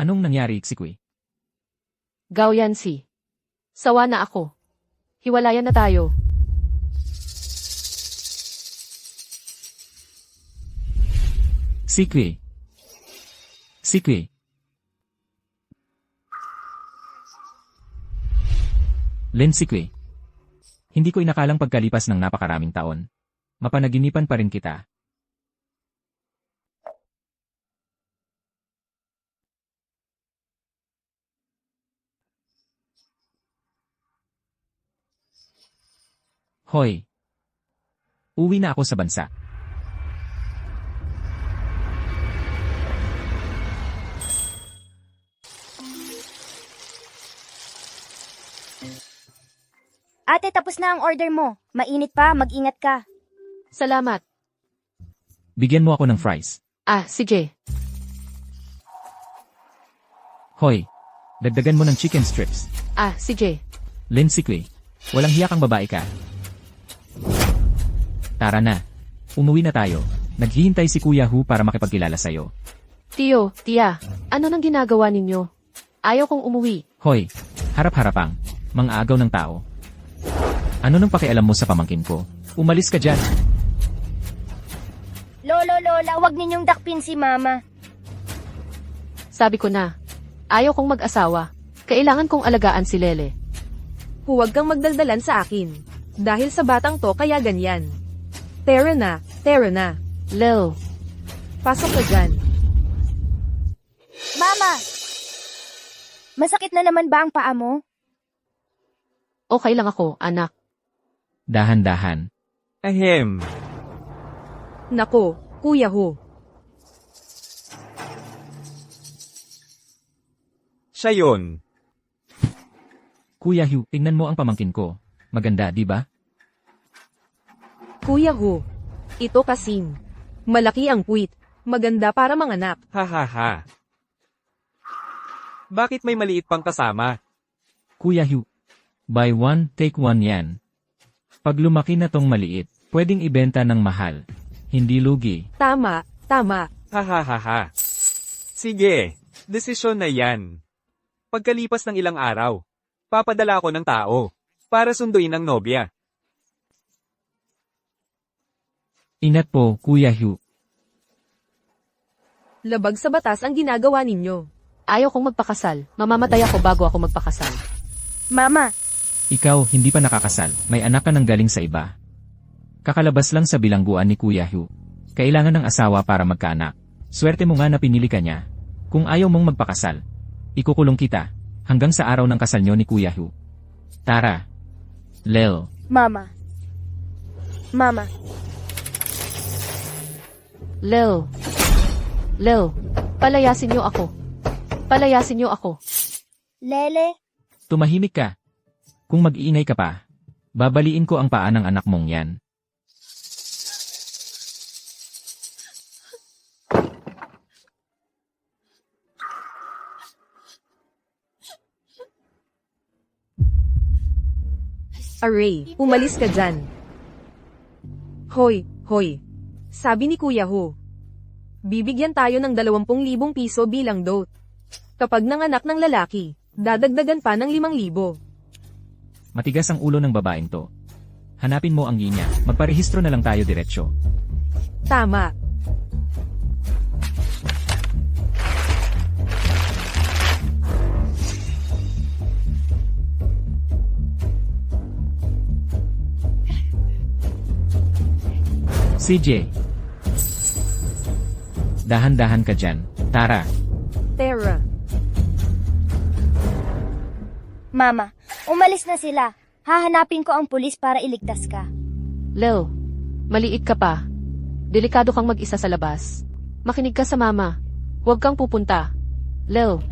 Anong nangyari, Sikwi? Gao Yancy. Sawa na ako. Hiwalayan na tayo. Sikwi. Sikwi. Len Sikwi. Hindi ko inakalang pagkalipas ng napakaraming taon. Mapanaginipan pa rin kita. Hoy. Uwi na ako sa bansa. Ate, tapos na ang order mo. Mainit pa, mag-ingat ka. Salamat. Bigyan mo ako ng fries. Sige. Hoy. Dagdagan mo ng chicken strips. Sige. Len Sikwi. Walang hiya kang babae ka. Tara na. Umuwi na tayo. Naghihintay si Kuya Hu para makipagkilala sa'yo. Tiyo, tiya, ano nang ginagawa ninyo? Ayaw kong umuwi. Hoy. Harap-harapang. Mang-aagaw ng tao. Ano nang pakialam mo sa pamangkin ko? Umalis ka dyan. Lolo, lola, wag ninyong dakpin si mama. Sabi ko na. Ayaw kong mag-asawa. Kailangan kong alagaan si Lele. Huwag kang magdaldalan sa akin. Dahil sa batang to kaya ganyan. Tara na, tara na. Lel. Pasok ka dyan. Mama! Masakit na naman ba ang paa mo? Okay lang ako, anak. Dahan-dahan. Ahem. Nako, Kuya Hu. Siya yun. Kuya Hu, tingnan mo ang pamangkin ko. Maganda, di ba? Kuya Hu. Ito kasing. Malaki ang puwit. Maganda para manganak. Ha ha ha. Bakit may maliit pang kasama? Kuya Hu. Buy one, take one yan. Pag lumaki na tong maliit, pwedeng ibenta ng mahal. Hindi lugi. Tama, tama. Ha ha ha ha. Sige, desisyon na yan. Pagkalipas ng ilang araw, papadala ko ng tao para sunduin ang nobya. Ingat po, Kuya Hu. Labag sa batas ang ginagawa ninyo. Ayaw kong magpakasal. Mamamatay ako bago ako magpakasal. Mama, Ikaw, hindi pa nakakasal. May anak ka nang galing sa iba. Kakalabas lang sa bilangguan ni Kuya Hu. Kailangan ng asawa para magkaanak. Swerte mo nga na pinili ka niya. Kung ayaw mong magpakasal, ikukulong kita hanggang sa araw ng kasal nyo ni Kuya Hu. Tara. Lel. mama. Mama, Lel. Lel. Palayasin niyo ako. Palayasin niyo ako. Lele, Tumahimik ka. Kung mag-iingay ka pa, babaliin ko ang paa ng anak mong yan. Aray, umalis ka dyan. Hoy, hoy. Sabi ni Kuya Hu. Bibigyan tayo ng 20,000 piso bilang dote. Kapag nanganak ng lalaki, dadagdagan pa ng 5,000. Matigas ang ulo ng babaeng to. Hanapin mo ang linya. Magparehistro na lang tayo diretsyo. Tama. CJ. Dahan-dahan ka dyan. Tara. Tara. mama, umalis na sila. Hahanapin ko ang pulis para iligtas ka. Lel. Maliit ka pa. Delikado kang mag-isa sa labas. Makinig ka sa mama. Huwag kang pupunta. Lel.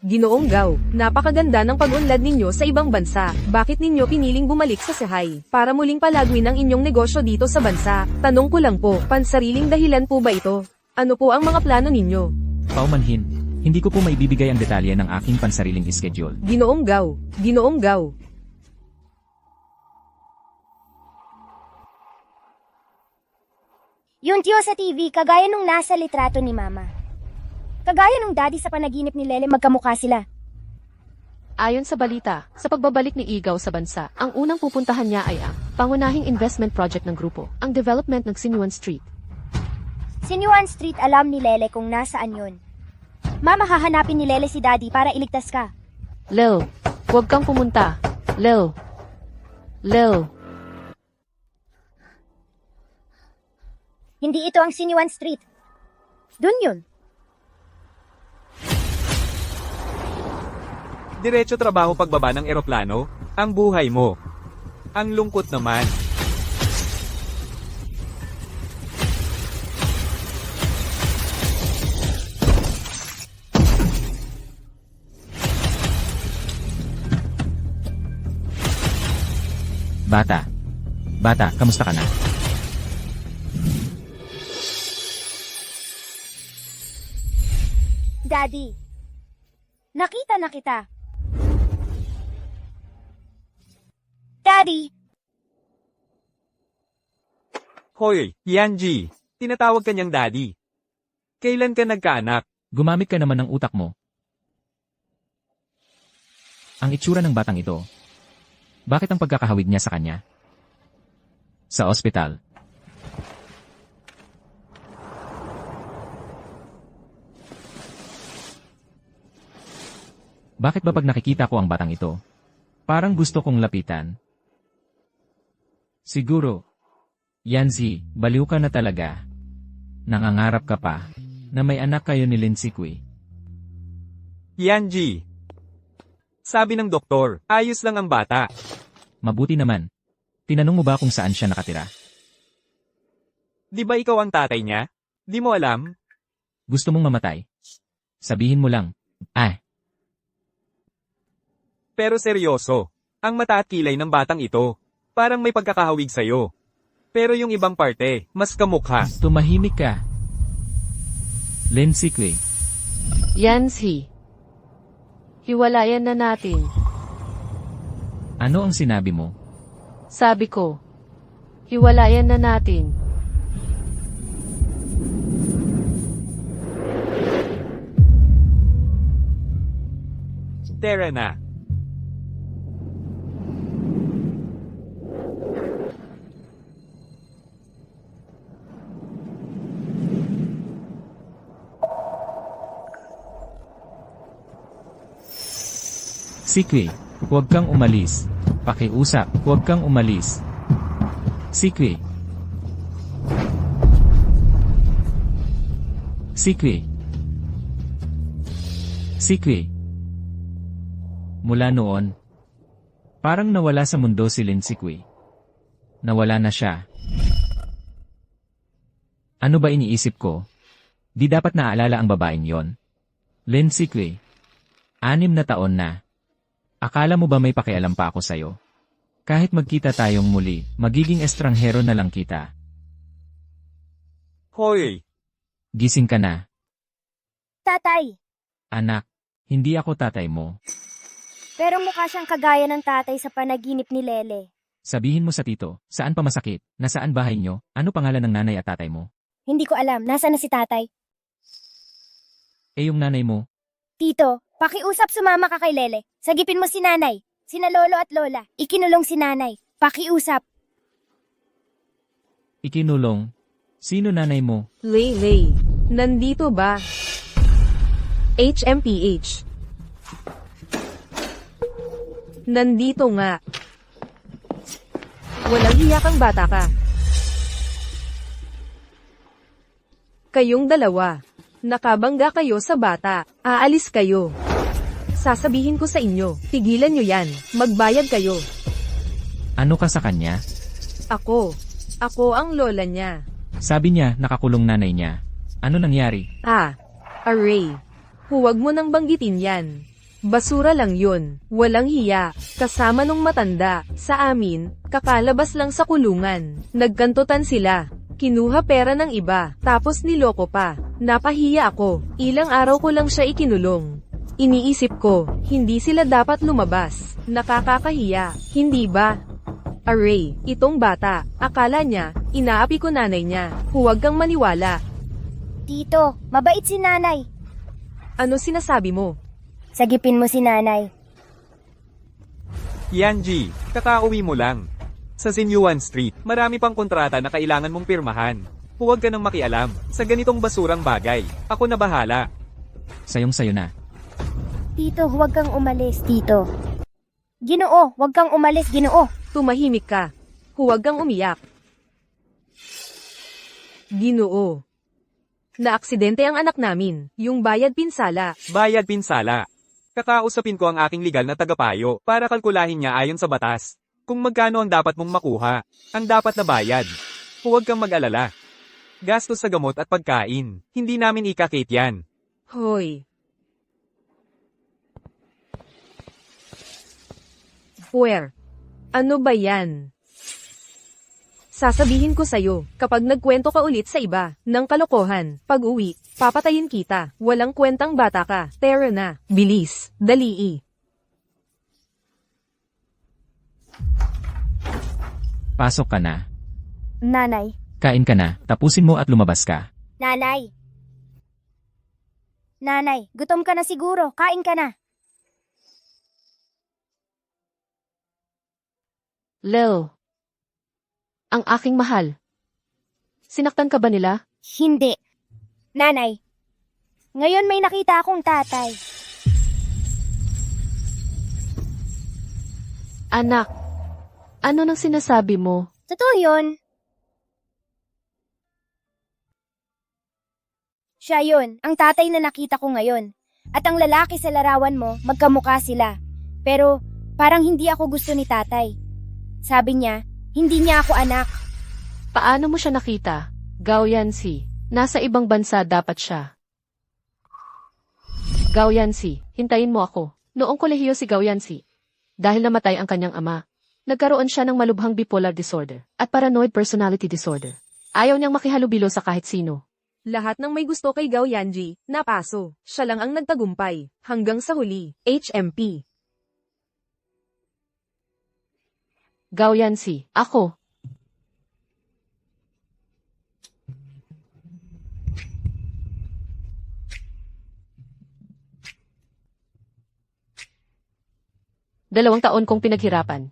Ginoong Gao, napakaganda ng pag-unlad ninyo sa ibang bansa. Bakit ninyo piniling bumalik sa Sahay para muling palagwin ang inyong negosyo dito sa bansa? Tanong ko lang po, pansariling dahilan po ba ito? Ano po ang mga plano ninyo? Paumanhin, hindi ko po maibibigay ang detalye ng aking pansariling schedule. Ginoong Gao, Ginoong Gao. Yung tiyo sa TV, kagaya nung nasa litrato ni Mama. Kagaya nung daddy sa panaginip ni Lele, magkamukha sila. Ayon sa balita, sa pagbabalik ni Igaw sa bansa, ang unang pupuntahan niya ay ang pangunahing investment project ng grupo, ang development ng Sinuan Street. Sinuan Street, alam ni Lele kung nasaan yun. Mama, hahanapin ni Lele si daddy para iligtas ka. Lil, huwag kang pumunta. Lil. Lil. Hindi ito ang Sinuan Street. Dun yun. Diretso trabaho pagbaba ng eroplano, ang buhay mo. Ang lungkot naman. Bata, kamusta ka na? Daddy, nakita na kita. Daddy, Hoy, Yanji. Tinatawag ka niyang daddy. Kailan ka nagkaanak? Gumamit ka naman ng utak mo. Ang itsura ng batang ito. Bakit ang pagkakahawig niya sa kanya? Sa ospital. Bakit ba pag nakikita ko ang batang ito, parang gusto kong lapitan? Siguro, Yanzi, baliw ka na talaga. Nangangarap ka pa, na may anak kayo ni Lindsay Kui. Yanji. Sabi ng doktor, ayos lang ang bata. Mabuti naman. Tinanong mo ba kung saan siya nakatira? Di ba ikaw ang tatay niya? Di mo alam? Gusto mong mamatay? Sabihin mo lang, Pero seryoso, ang mata at kilay ng batang ito, parang may pagkakahawig sa'yo. Pero yung ibang parte, mas kamukha. tumahimik ka. Lindsay Kui, Yanzi. Hiwalayan na natin. ano ang sinabi mo? Sabi ko, hiwalayan na natin. Tara na. Sikwi, huwag kang umalis. Pakiusap, huwag kang umalis. Sikwi. Sikwi. Sikwi. Mula noon, parang nawala sa mundo si Lindsay Kui. Nawala na siya. Ano ba iniisip ko? Di dapat naaalala ang babaeng yon. Lindsay Kui. 6 na taon na. Akala mo ba may pakialam pa ako sa'yo? Kahit magkita tayong muli, magiging estranghero na lang kita. Hoy, Gising ka na. tatay. Anak, hindi ako tatay mo. Pero mukha siyang kagaya ng tatay sa panaginip ni Lele. Sabihin mo sa tito, saan pa masakit? Nasaan bahay nyo? Ano pangalan ng nanay at tatay mo? Hindi ko alam, nasaan na si tatay? Eh yung nanay mo, Tito, pakiusap sumama ka kay Lele. Sagipin mo si nanay. Sina lolo at lola. Ikinulong si nanay. Pakiusap. ikinulong. Sino nanay mo? Lay, nandito ba? HMPH. Nandito nga. Walang hiya kang bata ka. Kayong dalawa. Nakabangga kayo sa bata. Aalis kayo. Sasabihin ko sa inyo, tigilan nyo yan. Magbayad kayo. Ano ka sa kanya? Ako ang lola niya. Sabi niya, nakakulong nanay niya. Ano nangyari? Array. Huwag mo nang banggitin yan. Basura lang yun. Walang hiya. Kasama nung matanda. Sa amin, kakalabas lang sa kulungan. Nagkantutan sila. Kinuha pera ng iba, tapos niloko pa. Napahiya ako. Ilang araw ko lang siya ikinulong. Iniisip ko, hindi sila dapat lumabas. Nakakakahiya, hindi ba? Aray, itong bata, akala niya, inaapi ko nanay niya. Huwag kang maniwala. Tito, mabait si nanay. Ano sinasabi mo? Sagipin mo si nanay. Yanji, kakauwi mo lang. Sa Sinyuan Street, marami pang kontrata na kailangan mong pirmahan. Huwag ka nang makialam sa ganitong basurang bagay. Ako na bahala. Sayong-sayo na. Tito, huwag kang umalis, Tito. Ginoo, huwag kang umalis, Ginoo. Tumahimik ka. Huwag kang umiyak. Ginoo. Naaksidente ang anak namin, yung bayad pinsala. Bayad pinsala. Kakausapin ko ang aking legal na tagapayo para kalkulahin niya ayon sa batas. Kung magkano ang dapat mong makuha, ang dapat na bayad. Huwag kang mag-alala. Gastos sa gamot at pagkain, hindi namin ikakate yan. Hoy. Where? Ano ba yan? Sasabihin ko sa'yo, kapag nagkwento ka ulit sa iba, ng kalokohan, pag-uwi, papatayin kita, walang kwentang bata ka, tara na, bilis, dalii. Pasok ka na. Nanay. Kain ka na, tapusin mo at lumabas ka. Nanay. Nanay, gutom ka na siguro. Kain ka na. Lel. Ang aking mahal. Sinaktan ka ba nila? Hindi. Nanay, ngayon may nakita akong tatay. Anak, ano nang sinasabi mo? Totoo yun. Siya yun, ang tatay na nakita ko ngayon. At ang lalaki sa larawan mo, magkamukha sila. Pero parang hindi ako gusto ni tatay. Sabi niya, hindi niya ako anak. Paano mo siya nakita? Gao Yancy. Nasa ibang bansa dapat siya. Gao Yancy, hintayin mo ako. Noong kolehiyo si Gao Yancy. Dahil namatay ang kanyang ama, nagkaroon siya ng malubhang bipolar disorder at paranoid personality disorder. Ayaw niyang makihalubilo sa kahit sino. Lahat ng may gusto kay Gao Yanji, napaso. Siya lang ang nagtagumpay. Hanggang sa huli, HMP. Gao Yancy, ako. Dalawang taon kong pinaghirapan.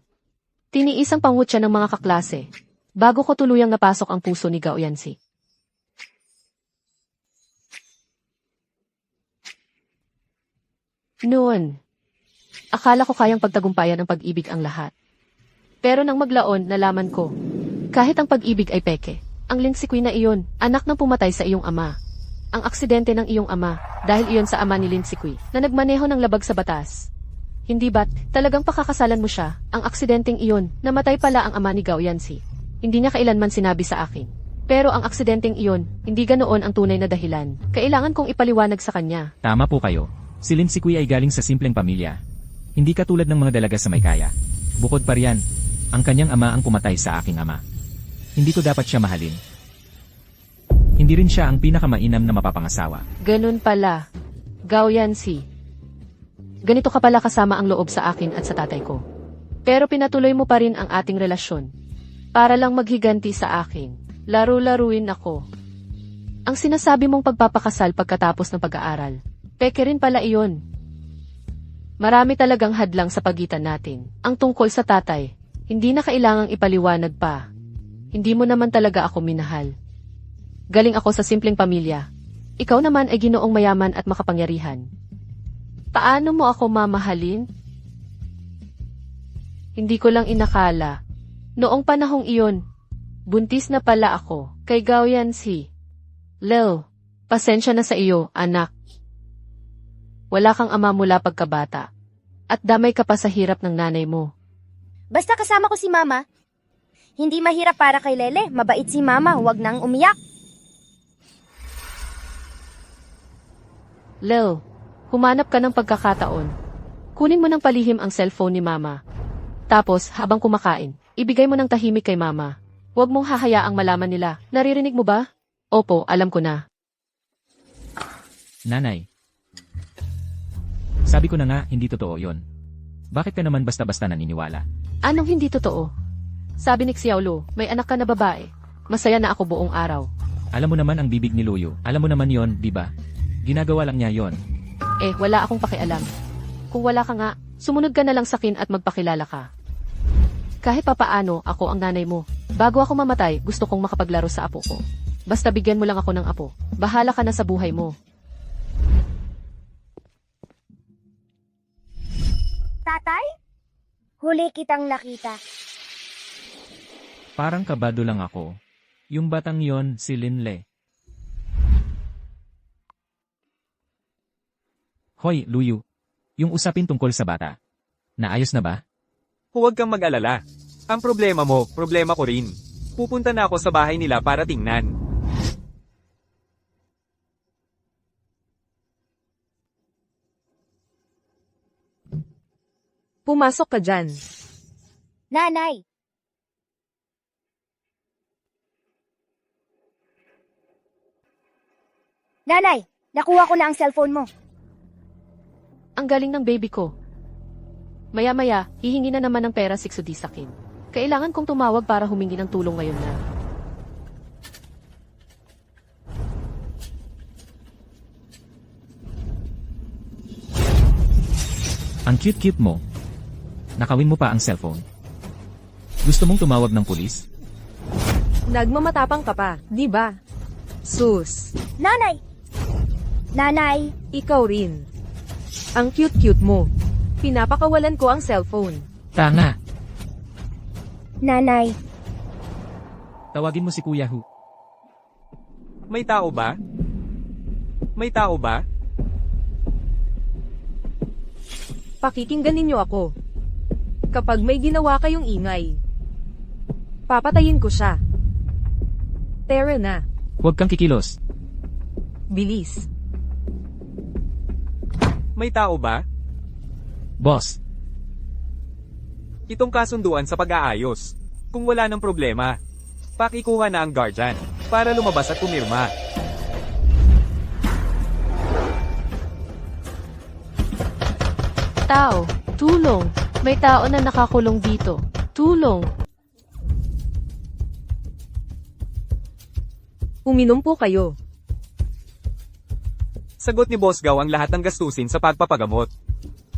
Tiniis ang pangutya ng mga kaklase, bago ko tuluyang napasok ang puso ni Gao Yancy. Noon, akala ko kayang pagtagumpayan ng pag-ibig ang lahat. Pero nang maglaon, nalaman ko, kahit ang pag-ibig ay peke, ang Lin Sikui na iyon, anak ng pumatay sa iyong ama. Ang aksidente ng iyong ama, dahil iyon sa ama ni Lin Sikui, na nagmaneho ng labag sa batas. Hindi ba't talagang pakakasalan mo siya, ang aksidenteng iyon, namatay pala ang ama ni Gao Yancy. Hindi niya kailanman sinabi sa akin. Pero ang aksidenteng iyon, hindi ganoon ang tunay na dahilan. Kailangan kong ipaliwanag sa kanya. Tama po kayo. Si Lin Sikui ay galing sa simpleng pamilya. Hindi katulad ng mga dalaga sa may kaya. Bukod pa riyan, ang kanyang ama ang pumatay sa aking ama. Hindi ko dapat siya mahalin. Hindi rin siya ang pinakamainam na mapapangasawa. Ganun pala. Gao Yancy. Ganito ka pala kasama ang loob sa akin at sa tatay ko. Pero pinatuloy mo pa rin ang ating relasyon. Para lang maghiganti sa akin. Laro-laruin ako. Ang sinasabi mong pagpapakasal pagkatapos ng pag-aaral. Peke rin pala iyon. Marami talagang hadlang sa pagitan natin. Ang tungkol sa tatay, hindi na kailangang ipaliwanag pa. Hindi mo naman talaga ako minahal. Galing ako sa simpleng pamilya. Ikaw naman ay ginoong mayaman at makapangyarihan. Paano mo ako mamahalin? Hindi ko lang inakala. Noong panahong iyon, buntis na pala ako kay Gao Yancy. Lel, pasensya na sa iyo, anak. Wala kang ama mula pagkabata. At damay ka pa sa hirap ng nanay mo. Basta kasama ko si Mama. Hindi mahirap para kay Lele. Mabait si Mama. Huwag nang umiyak. Lel, humanap ka ng pagkakataon. Kunin mo ng palihim ang cellphone ni Mama. Tapos, habang kumakain, ibigay mo ng tahimik kay Mama. Huwag mong hahayaang malaman nila. Naririnig mo ba? Opo, alam ko na. Nanay. Sabi ko na nga, hindi totoo yon. Bakit ka naman basta-basta naniniwala? Anong hindi totoo? Sabi ni Xiaolu, may anak ka na babae. Masaya na ako buong araw. Alam mo naman ang bibig ni Luyo. Alam mo naman yon, di ba? Ginagawa lang niya yon. Wala akong pakialam. Kung wala ka nga, sumunod ka na lang sa akin at magpakilala ka. Kahit papaano, ako ang nanay mo. Bago ako mamatay, gusto kong makapaglaro sa apo ko. Basta bigyan mo lang ako ng apo. Bahala ka na sa buhay mo. Tatay? Huli kitang nakita. Parang kabado lang ako. Yung batang yon, si Linle. Hoy, Luyo. Yung usapin tungkol sa bata. Naayos na ba? Huwag kang mag-alala. Ang problema mo, problema ko rin. Pupunta na ako sa bahay nila para tingnan. Pumasok ka dyan. Nanay! Nanay! Nakuha ko na ang cellphone mo. Ang galing ng baby ko. Maya-maya, hihingi na naman ng pera si Xudi sa akin. Kailangan kong tumawag para humingi ng tulong ngayon na. Ang cute-cute mo. Nakawin mo pa ang cellphone. Gusto mong tumawag ng pulis? Nagmamatapang ka pa, di ba? Sus, Nanay! Nanay! ikaw rin. Ang cute-cute mo. Pinapakawalan ko ang cellphone. Tanga! Nanay! Tawagin mo si Kuya Hu. May tao ba? May tao ba? Pakikinggan ninyo ako. Kapag may ginawa kayong ingay, papatayin ko siya. Tara na, Huwag kang kikilos. bilis. May tao ba? Boss, Itong kasunduan sa pag-aayos. Kung wala ng problema, pakikuha na ang guardian para lumabas at pumirma. Tao, tulong. May tao na nakakulong dito. Tulong. Uminom po kayo. Sagot ni Boss Gao ang lahat ng gastusin sa pagpapagamot.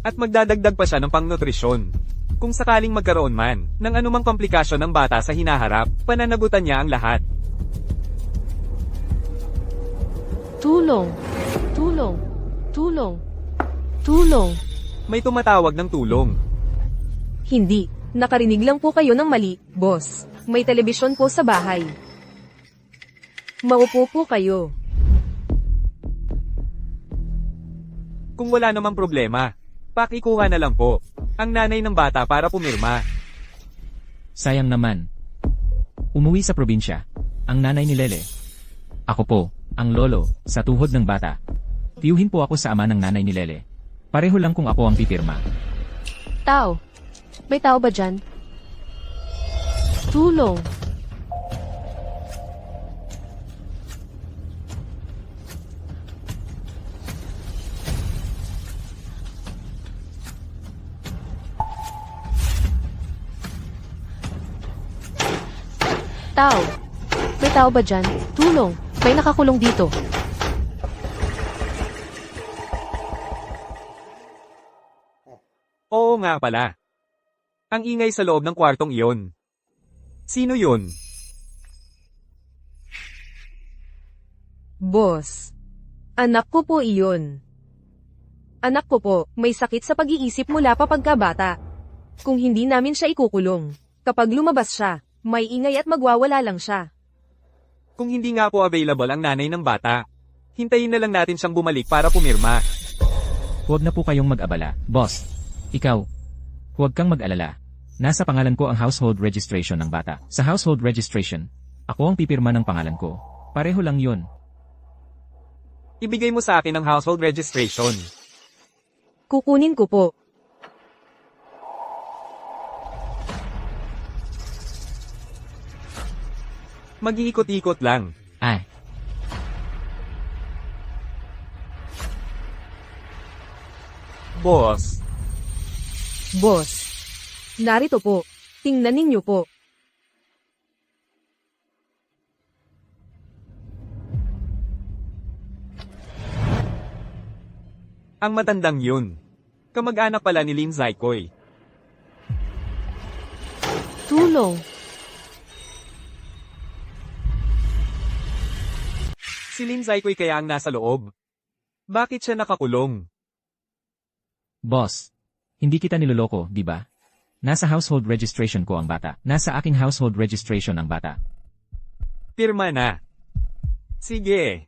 At magdadagdag pa siya ng pangnutrisyon. Kung sakaling magkaroon man ng anumang komplikasyon ng bata sa hinaharap, pananagutan niya ang lahat. Tulong. Tulong. Tulong. Tulong. May tumatawag ng tulong. Hindi, nakarinig lang po kayo ng mali, boss. May telebisyon po sa bahay. Maupo po kayo. Kung wala namang problema, pakikuha na lang po ang nanay ng bata para pumirma. sayang naman. Umuwi sa probinsya. Ang nanay ni Lele. Ako po, ang lolo, sa tuhod ng bata. Tiyuhin po ako sa ama ng nanay ni Lele. Pareho lang kung ako ang pipirma. Tao. May tao ba dyan? Tulong. Tao. May tao ba dyan? Tulong. May nakakulong dito. Oo nga pala. Ang ingay sa loob ng kwartong iyon. Sino yun? Boss. Anak ko po iyon. Anak ko po, may sakit sa pag-iisip mula pa pagkabata. Kung hindi namin siya ikukulong, kapag lumabas siya, may ingay at magwawala lang siya. Kung hindi nga po available ang nanay ng bata, hintayin na lang natin siyang bumalik para pumirma. Huwag na po kayong mag-abala. Boss, ikaw. Huwag kang mag-alala. Nasa pangalan ko ang household registration ng bata. Sa household registration, ako ang pipirma ng pangalan ko. Pareho lang yon. Ibigay mo sa akin ang household registration. Kukunin ko po. Mag-iikot-ikot lang. Ay, Boss, Boss. Narito po. Tingnan ninyo po. Ang matandang yun. Kamag-anak pala ni Lin Zaikoy. Tulong. Si Lin Zaikoy kaya ang nasa loob. Bakit siya nakakulong? Boss, hindi kita niloloko, di ba? Nasa household registration ko ang bata. Nasa aking household registration ang bata. Pirma na. Sige.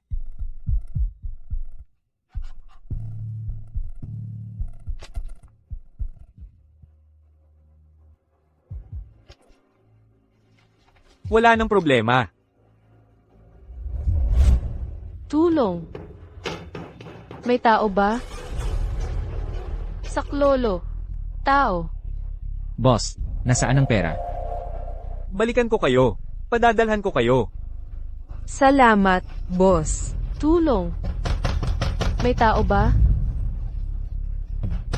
Wala nang problema. Tulong. May tao ba? Saklolo. Tao. Boss, nasaan ang pera? Balikan ko kayo. Padadalhan ko kayo. Salamat, boss. Tulong. May tao ba?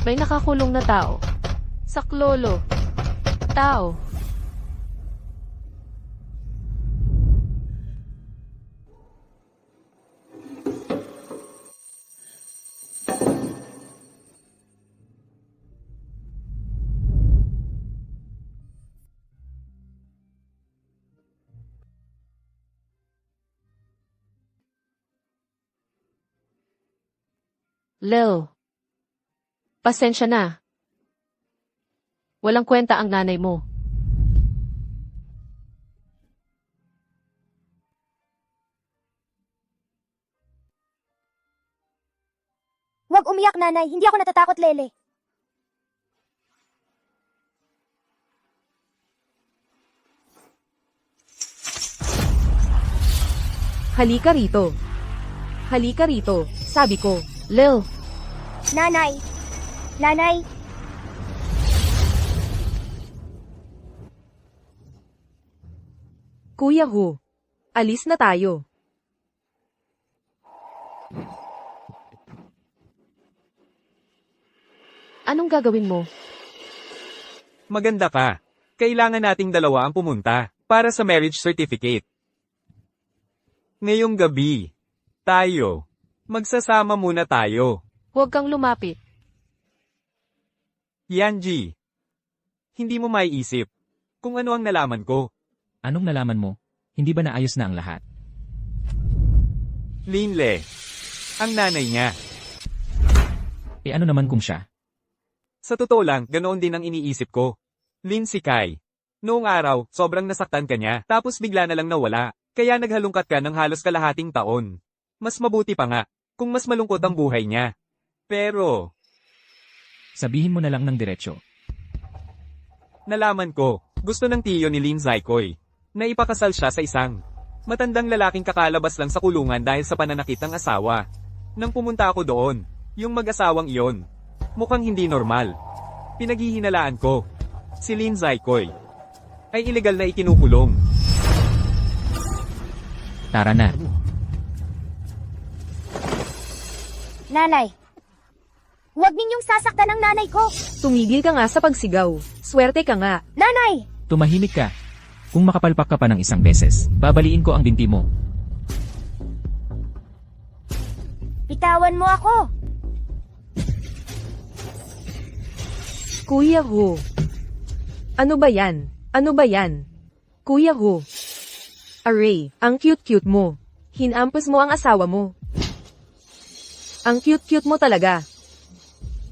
May nakakulong na tao. Saklolo. Tao. Lil. Pasensya na. Walang kwenta ang nanay mo. Huwag umiyak, nanay. Hindi ako natatakot, Lele. Halika rito. Halika rito, sabi ko. Lil. Nanay. Nanay. Kuya Hu, alis na tayo. Anong gagawin mo? Maganda ka. Kailangan nating dalawa ang pumunta para sa marriage certificate. Ngayong gabi, tayo. Magsasama muna tayo. Huwag kang lumapit. Yanji. Hindi mo maiisip kung ano ang nalaman ko. Anong nalaman mo? Hindi ba naayos na ang lahat? Linle. Ang nanay niya. E ano naman kung siya? Sa totoo lang, ganoon din ang iniisip ko. Lin si Kai. Noong araw, sobrang nasaktan ka niya, tapos bigla na lang nawala. Kaya naghalungkat ka ng halos kalahating taon. Mas mabuti pa nga, kung mas malungkot ang buhay niya. Pero, Sabihin mo na lang ng diretsyo. nalaman ko, gusto ng tiyo ni Lin Zaikoy, na ipakasal siya sa isang matandang lalaking kakalabas lang sa kulungan dahil sa pananakit ng asawa. Nang pumunta ako doon, yung mag-asawang iyon, mukhang hindi normal. Pinaghihinalaan ko, si Lin Zaikoy, ay ilegal na ikinukulong. Tara na. Nanay. Huwag ninyong sasaktan ang nanay ko. Tumigil ka nga sa pagsigaw. Swerte ka nga. Nanay! Tumahimik ka. Kung makapalpak ka pa ng isang beses, babaliin ko ang binti mo. Bitawan mo ako. Kuya Hu. Ano ba yan? Ano ba yan? Kuya Hu. Aray, ang cute-cute mo. Hinampas mo ang asawa mo. Ang cute-cute mo talaga.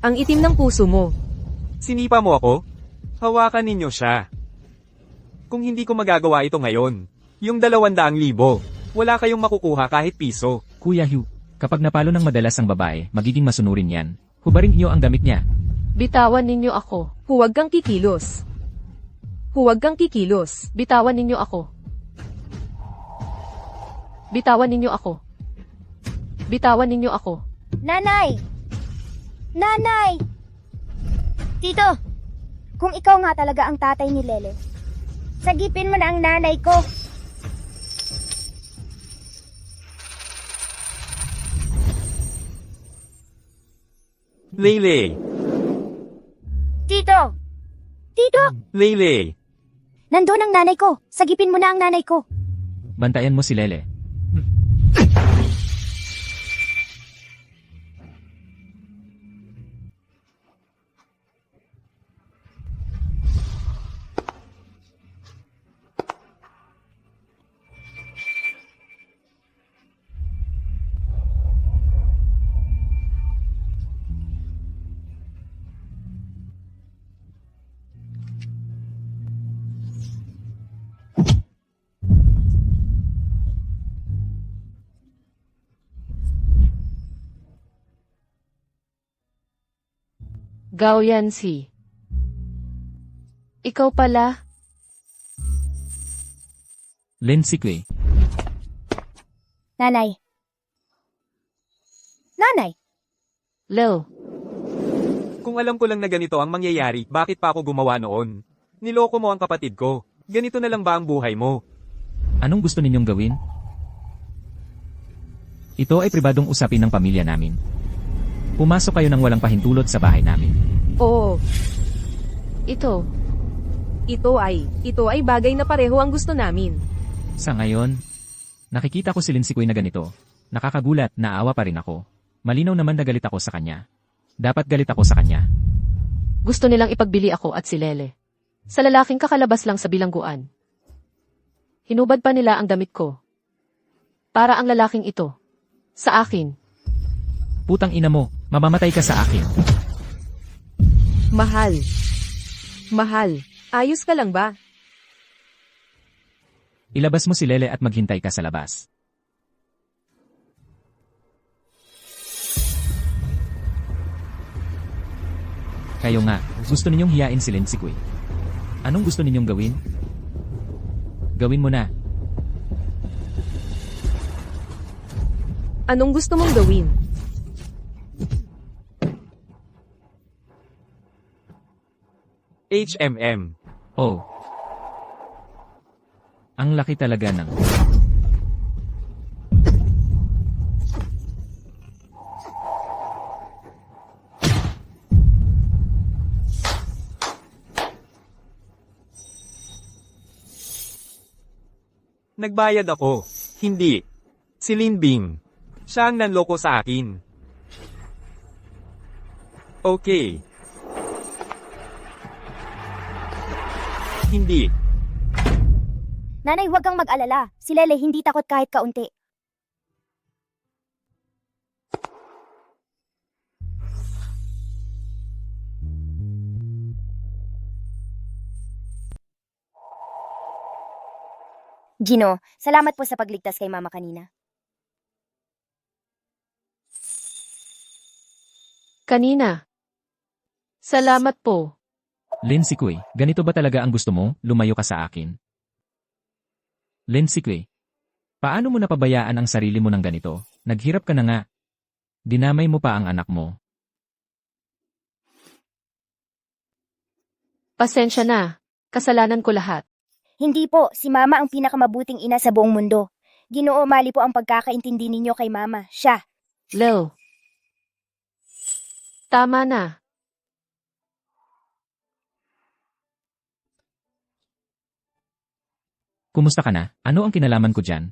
Ang itim ng puso mo. Sinipa mo ako? Hawakan ninyo siya. Kung hindi ko magagawa ito ngayon, yung 200,000, wala kayong makukuha kahit piso. Kuya Hugh, kapag napalo ng madalas ang babae, magiging masunurin yan. Hubarin niyo ang damit niya. Bitawan ninyo ako. Huwag kang kikilos. Huwag kang kikilos. Bitawan ninyo ako. Bitawan ninyo ako. Bitawan ninyo ako. Nanay! Nanay! Tito, kung ikaw nga talaga ang tatay ni Lele, sagipin mo na ang nanay ko. Lele! Tito! Tito! Lele! Nandun ang nanay ko. Sagipin mo na ang nanay ko. Bantayan mo si Lele. Gao Yancy. Ikaw pala? Lin Sikui. Nanay. Nanay, Lil. Kung alam ko lang na ganito ang mangyayari, bakit pa ako gumawa noon? Niloko mo ang kapatid ko. Ganito na lang ba ang buhay mo? Anong gusto ninyong gawin? Ito ay pribadong usapin ng pamilya namin. Pumasok kayo ng walang pahintulot sa bahay namin. Oo, Ito. ito ay bagay na pareho ang gusto namin. Sa ngayon, nakikita ko si Lin Sikui na ganito. Nakakagulat, naawa pa rin ako. Malinaw naman na galit ako sa kanya. Dapat galit ako sa kanya. Gusto nilang ipagbili ako at si Lele. Sa lalaking kakalabas lang sa bilangguan. Hinubad pa nila ang damit ko. Para ang lalaking ito. Sa akin. Putang ina mo, mamamatay ka sa akin. Mahal. Mahal. Ayos ka lang ba? Ilabas mo si Lele at maghintay ka sa labas. Kayo nga, gusto ninyong hiyain si Lin Sikui. Anong gusto ninyong gawin? Gawin mo na. Anong gusto mong gawin? HMM. Oh. Ang laki talaga ng... Nagbayad ako. Hindi. Si Lin Bing. Siya ang nanloko sa akin. Okay. Hindi. nanay huwag kang mag-alala. Si Lele hindi takot kahit kaunti. Gino, salamat po sa pagligtas kay Mama kanina. Kanina. Salamat po. Lin Sikui, ganito ba talaga ang gusto mo? Lumayo ka sa akin. Lin Sikui, paano mo napabayaan ang sarili mo ng ganito? Naghirap ka na nga. Dinamay mo pa ang anak mo. Pasensya na. Kasalanan ko lahat. Hindi po, si Mama ang pinakamabuting ina sa buong mundo. Ginoo, mali po ang pagkakaintindi ninyo kay Mama. Siya. Lil. Tama na. Kumusta ka na? Ano ang kinalaman ko dyan?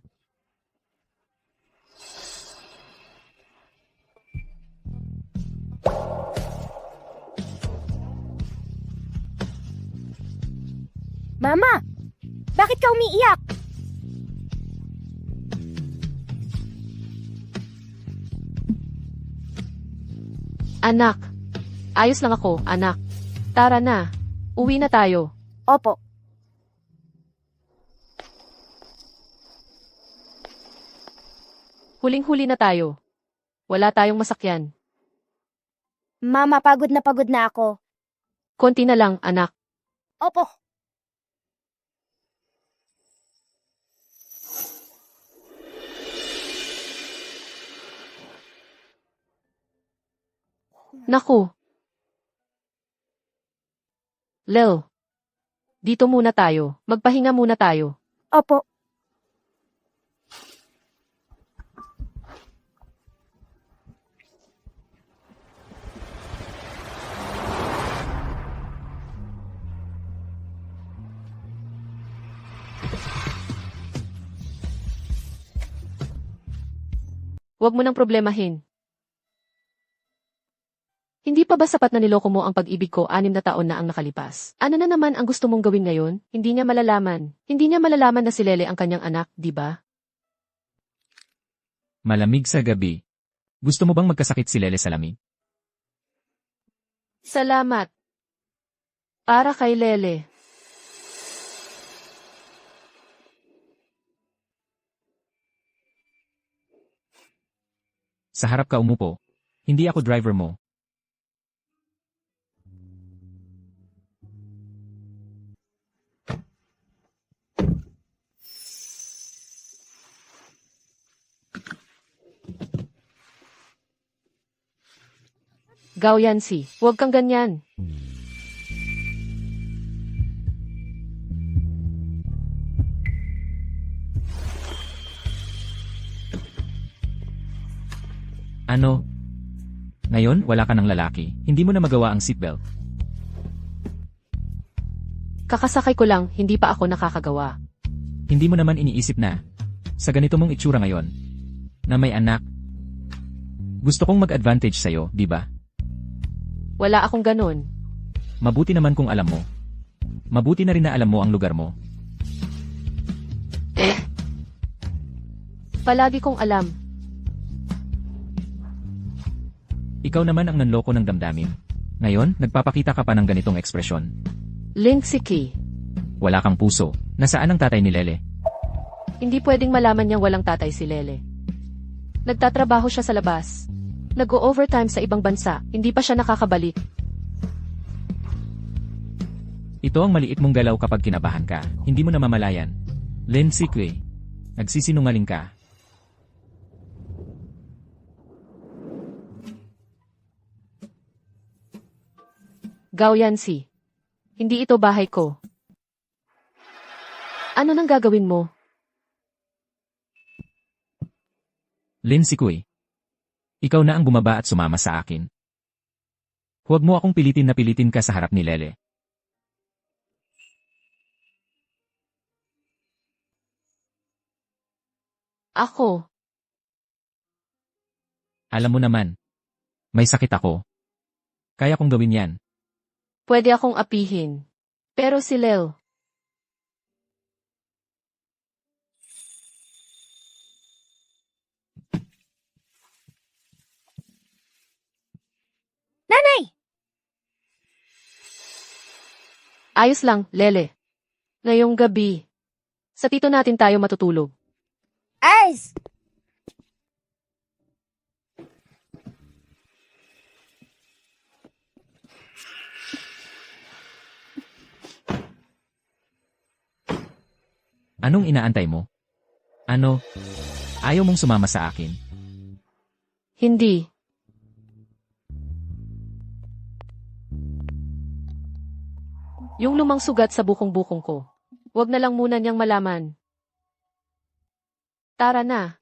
Mama! Bakit ka umiiyak? Anak. Ayos lang ako, anak. Tara na. Uwi na tayo. Opo. Huling-huli na tayo. Wala tayong masakyan. Mama, pagod na ako. Konti na lang, anak. Opo. Naku. Lil. Dito muna tayo. Magpahinga muna tayo. Opo. Huwag mo nang problemahin. Hindi pa ba sapat na niloko mo ang pag-ibig ko 6 na taon na ang nakalipas? Ano na naman ang gusto mong gawin ngayon? Hindi niya malalaman. Hindi niya malalaman na si Lele ang kanyang anak, di ba? Malamig sa gabi. Gusto mo bang magkasakit si Lele sa lamig? Salamat. Para kay Lele. Sa harap ka umupo. Hindi ako driver mo. Gao Yancy, huwag kang ganyan. Ano? Ngayon, wala ka ng lalaki. Hindi mo na magawa ang seatbelt. Kakasakay ko lang, hindi pa ako nakakagawa. Hindi mo naman iniisip na, sa ganito mong itsura ngayon, na may anak, gusto kong mag-advantage sa'yo, di ba? Wala akong ganun. Mabuti naman kung alam mo. Mabuti na rin na alam mo ang lugar mo. Palagi kong alam. Ikaw naman ang nanloko ng damdamin. Ngayon, nagpapakita ka pa ng ganitong ekspresyon. Linsiki, Wala kang puso. Nasaan ang tatay ni Lele? hindi pwedeng malaman niyang walang tatay si Lele. Nagtatrabaho siya sa labas. Nag-o-overtime sa ibang bansa, hindi pa siya nakakabalik. Ito ang maliit mong galaw kapag kinabahan ka. Hindi mo namamalayan. Lin Sikwe. Nagsisinungaling ka. Gao Yancy, hindi ito bahay ko. Ano nang gagawin mo? Lin Sikwe. Ikaw na ang bumaba at sumama sa akin. Huwag mo akong pilitin na pilitin ka sa harap ni Lele. Ako, Alam mo naman. May sakit ako. Kaya kong gawin yan. pwede akong apihin. Pero si Lel, Nanay! ayos lang, Lele. Ngayong gabi, sa tito natin tayo matutulog. Ayos! Anong inaantay mo? Ano? Ayaw mong sumama sa akin? Hindi. Yung lumang sugat sa bukong-bukong ko. Huwag na lang muna niyang malaman. Tara na.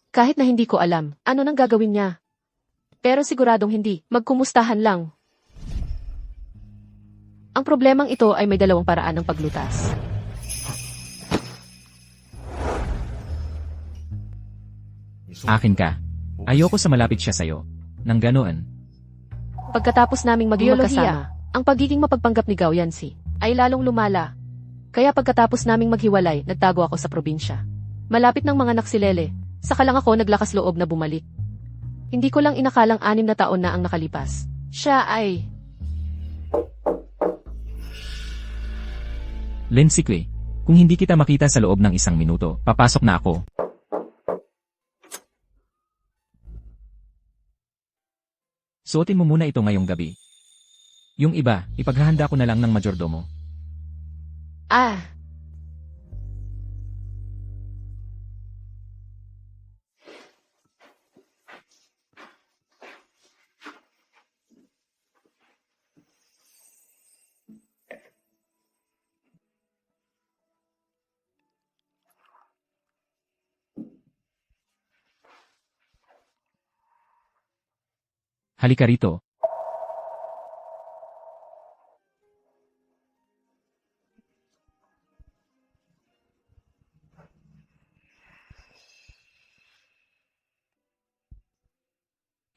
Kahit na hindi ko alam, ano nang gagawin niya. Pero siguradong hindi, magkumustahan lang. Ang problemang ito ay may dalawang paraan ng paglutas. Akin ka. Ayoko sa malapit siya sa'yo. Nang ganoon. Pagkatapos naming maging magkasama, ang pagiging mapagpanggap ni Gao Yancy ay lalong lumala. Kaya pagkatapos naming maghiwalay, nagtago ako sa probinsya. Malapit ng mga anak si Lele, saka lang ako naglakas loob na bumalik. Hindi ko lang inakalang 6 na taon na ang nakalipas. Siya ay... Lin Sikwe, kung hindi kita makita sa loob ng 1 minuto, papasok na ako. Suotin mo muna ito ngayong gabi. Yung iba, ipaghahanda ko na lang ng majordomo. Ah! Halika rito.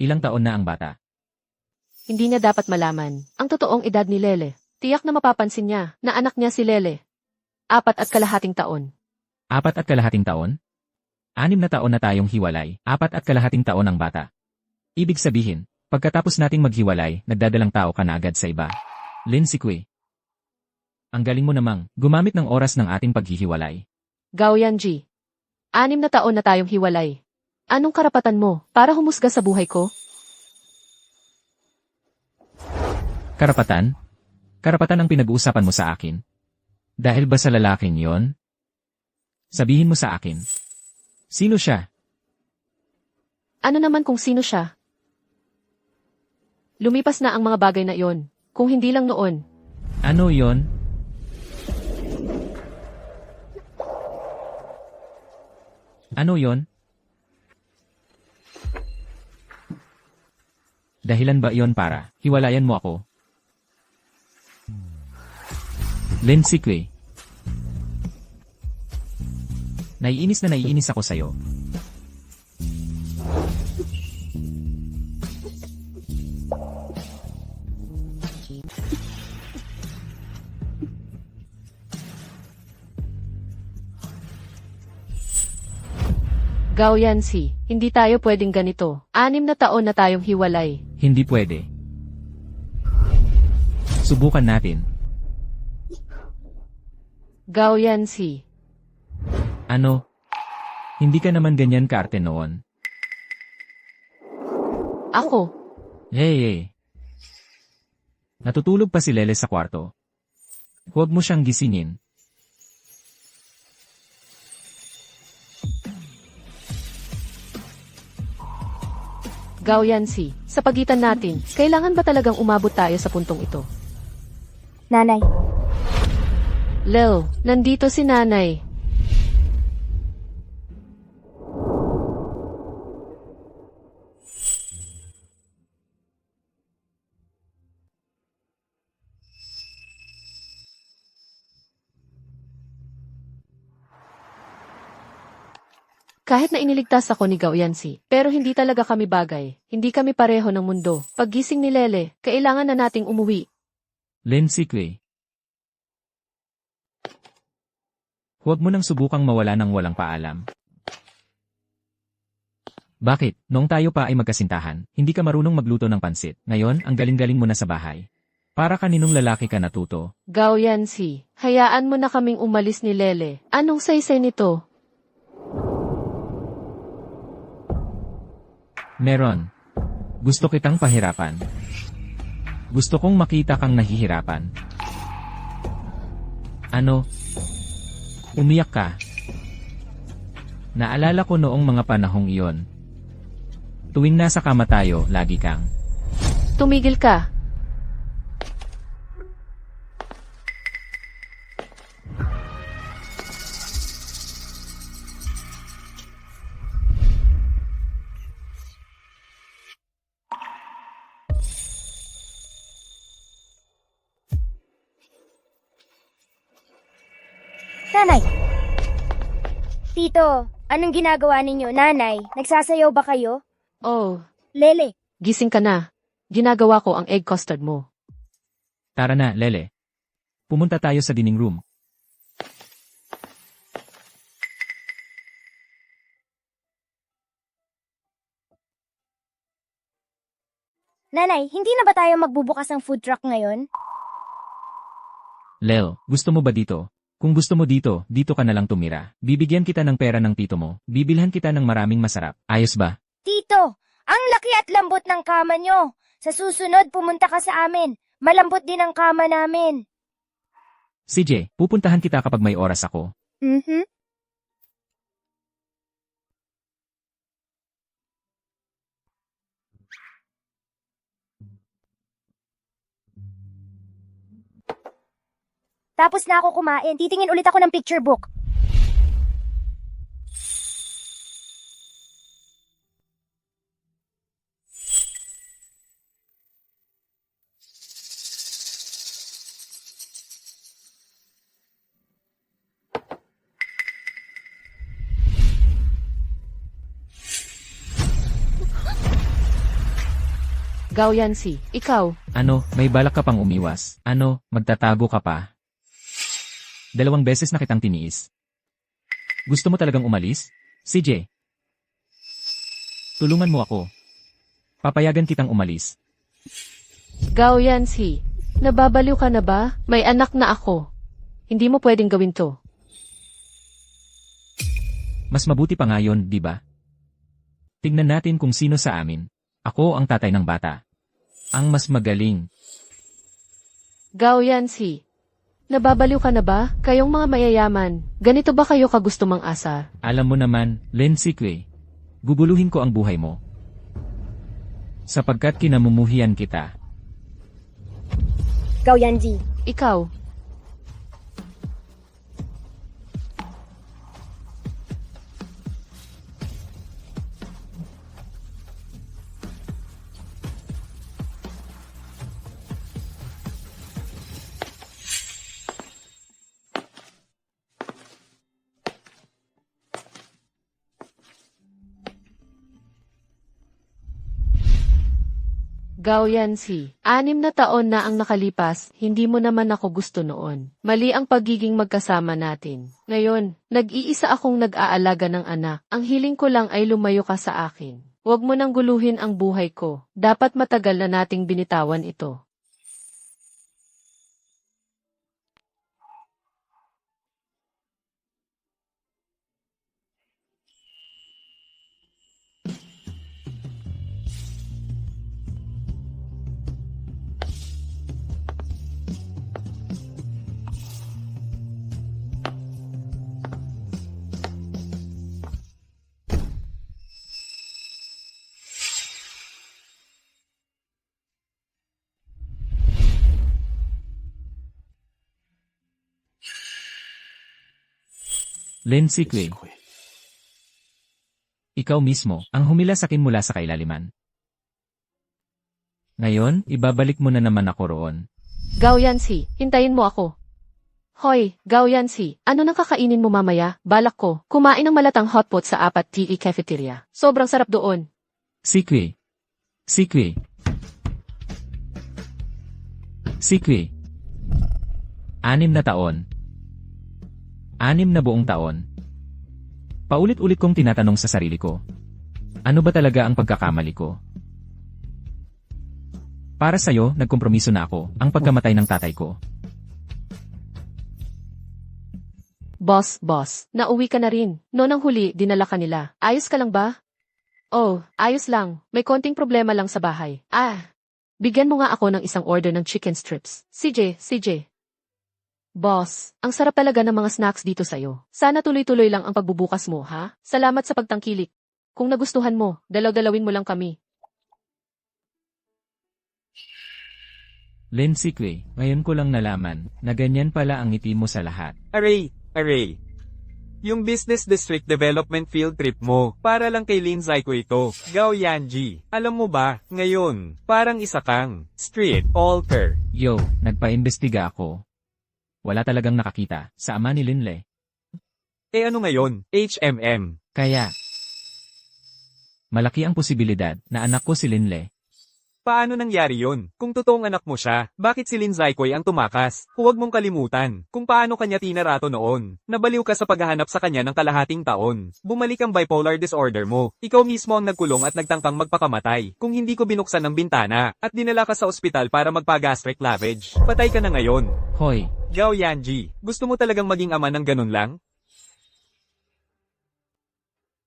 Ilang taon na ang bata? Hindi niya dapat malaman ang totoong edad ni Lele. Tiyak na mapapansin niya na anak niya si Lele. 4.5 taon. 4.5 taon? 6 na taon na tayong hiwalay, 4.5 taon ang bata. Ibig sabihin, pagkatapos nating maghiwalay, nagdadalang tao ka na agad sa iba. Lin Sikwe. Ang galing mo namang, gumamit ng oras ng ating paghihiwalay. Gao Yanji. 6 na taon na tayong hiwalay. Anong karapatan mo para humusga sa buhay ko? Karapatan? Karapatan ang pinag-uusapan mo sa akin. Dahil ba sa lalaking yon? Sabihin mo sa akin. Sino siya? Ano naman kung sino siya? Lumipas na ang mga bagay na iyon, kung hindi lang noon. Ano yon? Ano yon? Dahilan ba iyon para hiwalayan mo ako? Lindsay Quay. Naiinis na naiinis ako sa'yo. Gao Yancy, hindi tayo pwedeng ganito. 6 na taon na tayong hiwalay. Hindi pwede. Subukan natin. Gao Yancy, Ano? Hindi ka naman ganyan kaarte noon. ako. Hey. Natutulog pa si Lele sa kwarto. Huwag mo siyang gisingin. Gao Yancy, sa pagitan natin, kailangan ba talagang umabot tayo sa puntong ito? Nanay, Lil, nandito si nanay. Kahit na iniligtas ako ni Gao Yancy, pero hindi talaga kami bagay. Hindi kami pareho ng mundo. Paggising ni Lele, kailangan na nating umuwi. Lindsay Quay. Huwag mo nang subukang mawala ng walang paalam. Bakit? Noong tayo pa ay magkasintahan, hindi ka marunong magluto ng pansit. Ngayon, ang galing-galing mo na sa bahay. Para kaninong lalaki ka natuto? Gao Yancy, hayaan mo na kaming umalis ni Lele. Anong saysay nito? Meron. Gusto kitang pahirapan. Gusto kong makita kang nahihirapan. Ano? Umiyak ka. Naalala ko noong mga panahong iyon. Tuwing nasa kama tayo, lagi kang Tumigil ka. nanay! Tito, anong ginagawa ninyo? Nanay, nagsasayaw ba kayo? Oh, Lele, gising ka na. Ginagawa ko ang egg custard mo. Tara na, Lele. Pumunta tayo sa dining room. nanay, hindi na ba tayo magbubukas ng food truck ngayon? Lel, gusto mo ba dito? Kung gusto mo dito, dito ka na lang tumira. Bibigyan kita ng pera ng tito mo. Bibilhan kita ng maraming masarap. Ayos ba? Tito, ang laki at lambot ng kama nyo. Sa susunod, pumunta ka sa amin. Malambot din ang kama namin. CJ, pupuntahan kita kapag may oras ako. Mhm. Tapos na ako kumain. Titingin ulit ako ng picture book. Gao Yancy, ikaw. Ano, may balak ka pang umiwas? Ano, magtatago ka pa? 2 beses na kitang tiniis. Gusto mo talagang umalis? CJ, tulungan mo ako. Papayagan kitang umalis. Gao Yancy, nababaliw ka na ba? May anak na ako. Hindi mo pwedeng gawin to. Mas mabuti pa ngayon, di ba? Tingnan natin kung sino sa amin. Ako ang tatay ng bata. Ang mas magaling. Gao Yancy, Nababaliw ka na ba? Kayong mga mayayaman, ganito ba kayo kagusto mang asar? Alam mo naman, Lin Sikwe. Guguluhin ko ang buhay mo. Sapagkat kinamumuhian kita. Gao Yanji. Ikaw, Gao Yansi, 6 na taon na ang nakalipas, hindi mo naman ako gusto noon. Mali ang pagiging magkasama natin. Ngayon, nag-iisa akong nag-aalaga ng anak. Ang hiling ko lang ay lumayo ka sa akin. Huwag mo nang guluhin ang buhay ko. Dapat matagal na nating binitawan ito. Lin Sikwe. Ikaw mismo, ang humilasakin mula sa kailaliman. Ngayon, ibabalik mo na naman ako roon. Gao Yansi, hintayin mo ako. Hoy, Gao Yansi, ano nang kakainin mo mamaya? Balak ko, kumain ng malatang hotpot sa 4 TE cafeteria. Sobrang sarap doon. Sikwe. Sikwe. Sikwe. 6 na taon. 6 na buong taon. Paulit-ulit kong tinatanong sa sarili ko. Ano ba talaga ang pagkakamali ko? Para sa'yo, nagkompromiso na ako, ang pagkamatay ng tatay ko. Boss, nauwi ka na rin. Noon ang huli, dinala ka nila. Ayos ka lang ba? Oh, ayos lang. May konting problema lang sa bahay. Bigyan mo nga ako ng isang order ng chicken strips. CJ. Boss, ang sarap talaga ng mga snacks dito sa'yo. Sana tuloy-tuloy lang ang pagbubukas mo, ha? Salamat sa pagtangkilik. Kung nagustuhan mo, dalaw-dalawin mo lang kami. Lin Sikwe, ngayon ko lang nalaman na ganyan pala ang ngiti mo sa lahat. Aray. Yung Business District Development Field Trip mo, para lang kay Lin Zyko ito, Gao Yanji. Alam mo ba, ngayon, parang isa kang street alter. Yo, nagpa-imbestiga ako. Wala talagang nakakita sa ama ni Linle. Ano ngayon, HMM? Kaya, malaki ang posibilidad na anak ko si Linle. Paano nangyari yon? Kung totoong anak mo siya, bakit si Lin Zykoy ang tumakas? Huwag mong kalimutan kung paano kanya tinarato noon. Nabaliw ka sa paghahanap sa kanya ng kalahating taon. Bumalik ang bipolar disorder mo. Ikaw mismo ang nagkulong at nagtangkang magpakamatay. Kung hindi ko binuksan ng bintana at dinala ka sa ospital para magpa-gastric lavage, patay ka na ngayon. Hoy, Gao Yanji, gusto mo talagang maging ama ng ganun lang?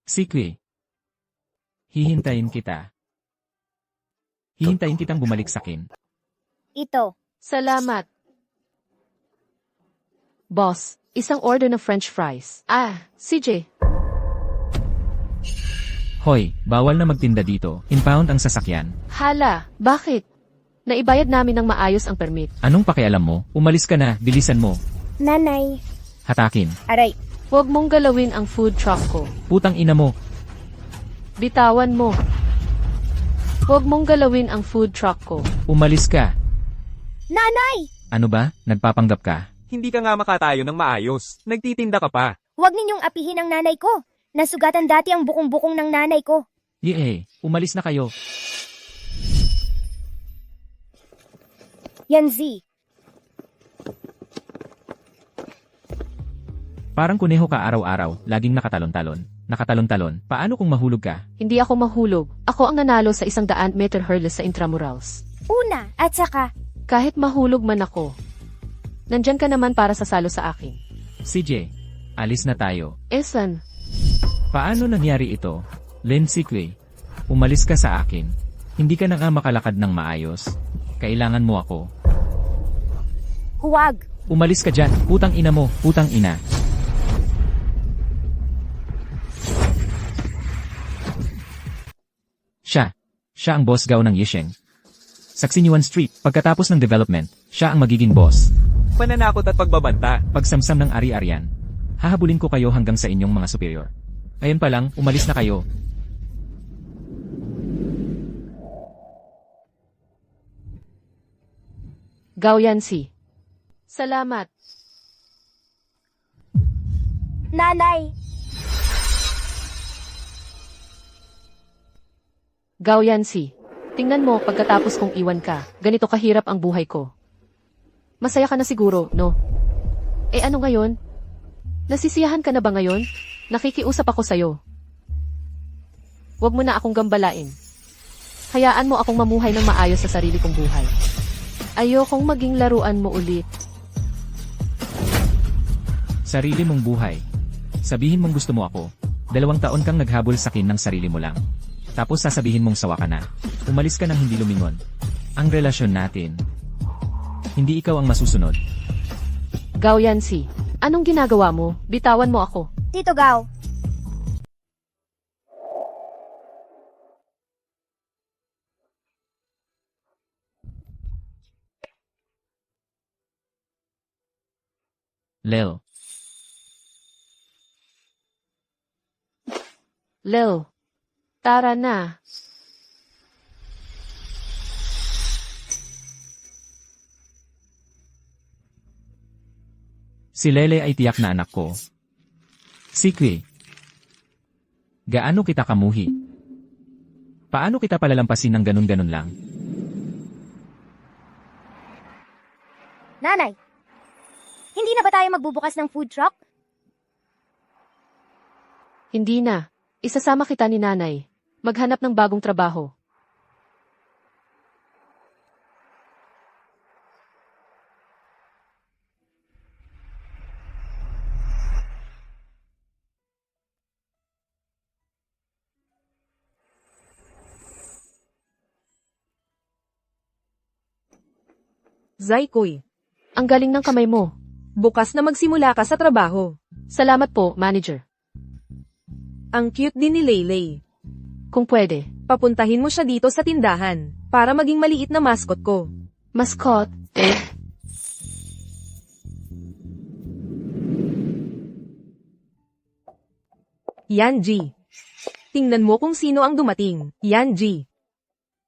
Sikwe. Hihintayin kita. Hihintayin kitang bumalik sa akin. Ito. Salamat. Boss, isang order ng french fries. CJ. Hoy, bawal na magtinda dito. Impound ang sasakyan. Hala, bakit? Naibayad namin ng maayos ang permit. Anong pakialam mo? Umalis ka na, bilisan mo. Nanay. Hatakin. Aray. Huwag mong galawin ang food truck ko. Putang ina mo. Bitawan mo. Huwag mong galawin ang food truck ko. Umalis ka. Nanay! Ano ba? Nagpapanggap ka? Hindi ka nga makatayo ng maayos. Nagtitinda ka pa. Huwag ninyong apihin ang nanay ko. Nasugatan dati ang bukong-bukong ng nanay ko. Umalis na kayo. Yanzi. Parang kuneho ka araw-araw, laging nakatalon-talon. Nakatalon-talon, paano kung mahulog ka? Hindi ako mahulog. Ako ang nanalo sa 100 meter hurdle sa intramurals. Una, at saka, Kahit mahulog man ako, nandyan ka naman para sasalo sa akin. CJ, alis na tayo. Esan, Paano nangyari ito? Lin Sikwe, umalis ka sa akin. Hindi ka na nga makalakad ng maayos. Kailangan mo ako. huwag. Umalis ka dyan, putang ina mo, putang ina. Siya ang boss gaw ng Yisheng. Sa Xinyuan Street, pagkatapos ng development, siya ang magiging boss. Pananakot at pagbabanta. Pagsamsam ng ari-arian, hahabulin ko kayo hanggang sa inyong mga superior. Ayun pa lang, umalis na kayo. Gao Yancy. Salamat. Nanay, Gao Yancy. Tingnan mo pagkatapos kong iwan ka, ganito kahirap ang buhay ko. Masaya ka na siguro, no? Eh ano ngayon? Nasisiyahan ka na ba ngayon? Nakikiusap ako sa'yo. Huwag mo na akong gambalain. Hayaan mo akong mamuhay ng maayos sa sarili kong buhay. Ayokong maging laruan mo ulit. Sarili mong buhay. Sabihin mong gusto mo ako. 2 taon kang naghabol sa akin ng sarili mo lang. Tapos sasabihin mong sawa ka na. Umalis ka nang hindi lumingon. Ang relasyon natin. Hindi ikaw ang masusunod. Gao Yancy, anong ginagawa mo? Bitawan mo ako. Tito Gao. Lel. Lil, tara na. Si Lele ay tiyak na anak ko. Sikwi. Gaano kita kamuhi? Paano kita palalampasin ng ganun-ganun lang? Nanay, hindi na ba tayo magbubukas ng food truck? Hindi na. Isasama kita ni nanay. Maghanap ng bagong trabaho. Zaykoy, Ang galing ng kamay mo. bukas na magsimula ka sa trabaho. Salamat po, manager. Ang cute din ni Leylay. Kung pwede. Papuntahin mo siya dito sa tindahan, para maging maliit na mascot ko. Mascot, eh. Yanji. Tingnan mo kung sino ang dumating. Yanji.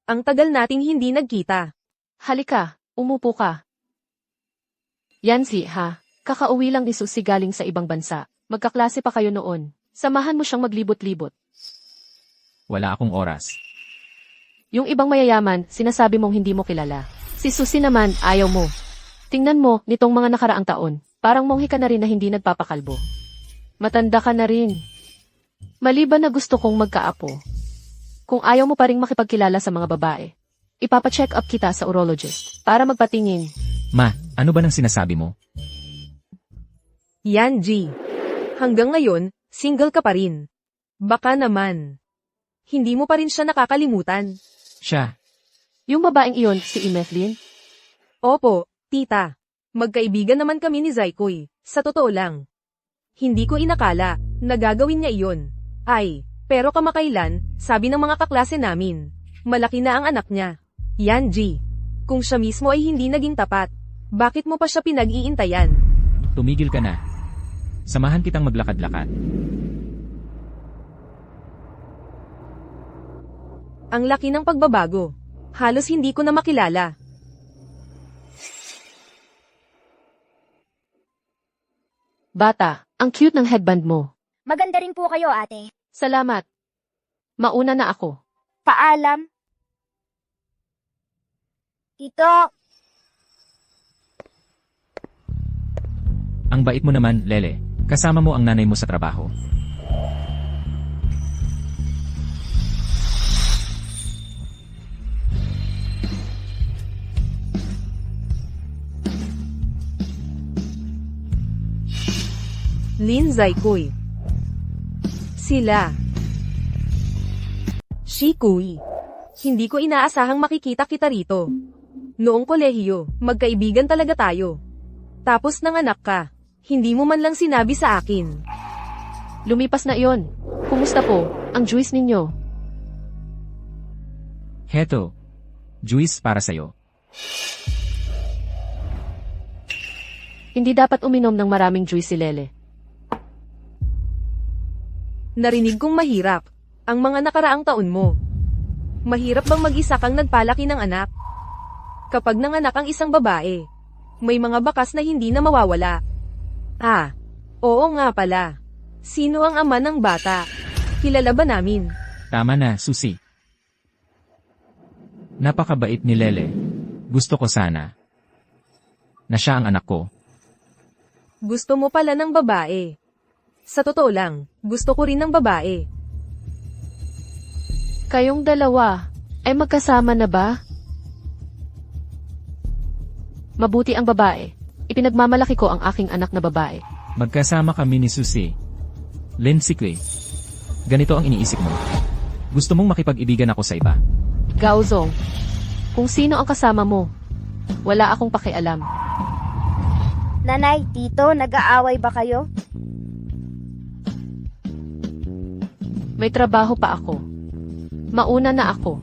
Ang tagal nating hindi nagkita. Halika, umupo ka. Yancy, ha? Kakauwi lang ni Susie galing sa ibang bansa. Magkaklase pa kayo noon. Samahan mo siyang maglibot-libot. Wala akong oras. Yung ibang mayayaman, sinasabi mong hindi mo kilala. Si Susie naman, ayaw mo. Tingnan mo, nitong mga nakaraang taon, parang monghe ka na rin na hindi nagpapakalbo. Matanda ka na rin. Maliban na gusto kong magkaapo. Kung ayaw mo pa rin makipagkilala sa mga babae, ipapacheck up kita sa urologist para magpatingin. Ma, ano ba nang sinasabi mo? Yanji. Hanggang ngayon, single ka pa rin. Baka naman. Hindi mo pa rin siya nakakalimutan. Siya. Yung babaeng iyon, si Emethlyn? Opo, tita. Magkaibigan naman kami ni Zaykoy. Sa totoo lang. Hindi ko inakala, nagagawin niya iyon. Ay, pero kamakailan, sabi ng mga kaklase namin, malaki na ang anak niya. Yanji. Kung siya mismo ay hindi naging tapat, bakit mo pa siya pinag-iintayan? Tumigil ka na. Samahan kitang maglakad-lakad. Ang laki ng pagbabago. Halos hindi ko na makilala. Bata, ang cute ng headband mo. Maganda rin po kayo, ate. Salamat. Mauna na ako. Paalam. Tito, Ang bait mo naman, Lele. Kasama mo ang nanay mo sa trabaho. Lin Zaykoy. Sila. Shikuy. Hindi ko inaasahang makikita kita rito. Noong kolehiyo, magkaibigan talaga tayo. Tapos nanganak ka. Hindi mo man lang sinabi sa akin. Lumipas na iyon. Kumusta po, ang juice ninyo? Heto. Juice para sa'yo. Hindi dapat uminom ng maraming juice si Lele. Narinig kong mahirap. Ang mga nakaraang taon mo. Mahirap bang mag-isa kang nagpalaki ng anak? Kapag nanganak ang isang babae, may mga bakas na hindi na mawawala. Ah, oo nga pala. Sino ang ama ng bata? Kilala ba namin? Tama na, Susi. Napakabait ni Lele. Gusto ko sana na siya ang anak ko. Gusto mo pala ng babae. Sa totoo lang, gusto ko rin ng babae. Kayong dalawa, ay magkasama na ba? Mabuti ang babae. Ipinagmamalaki ko ang aking anak na babae. Magkasama kami ni Susi. Lindsay Clay. Ganito ang iniisip mo. Gusto mong makipag-ibigan ako sa iba. Gaozong, kung sino ang kasama mo, wala akong pakialam. Nanay, tito, nag-aaway ba kayo? May trabaho pa ako. Mauna na ako.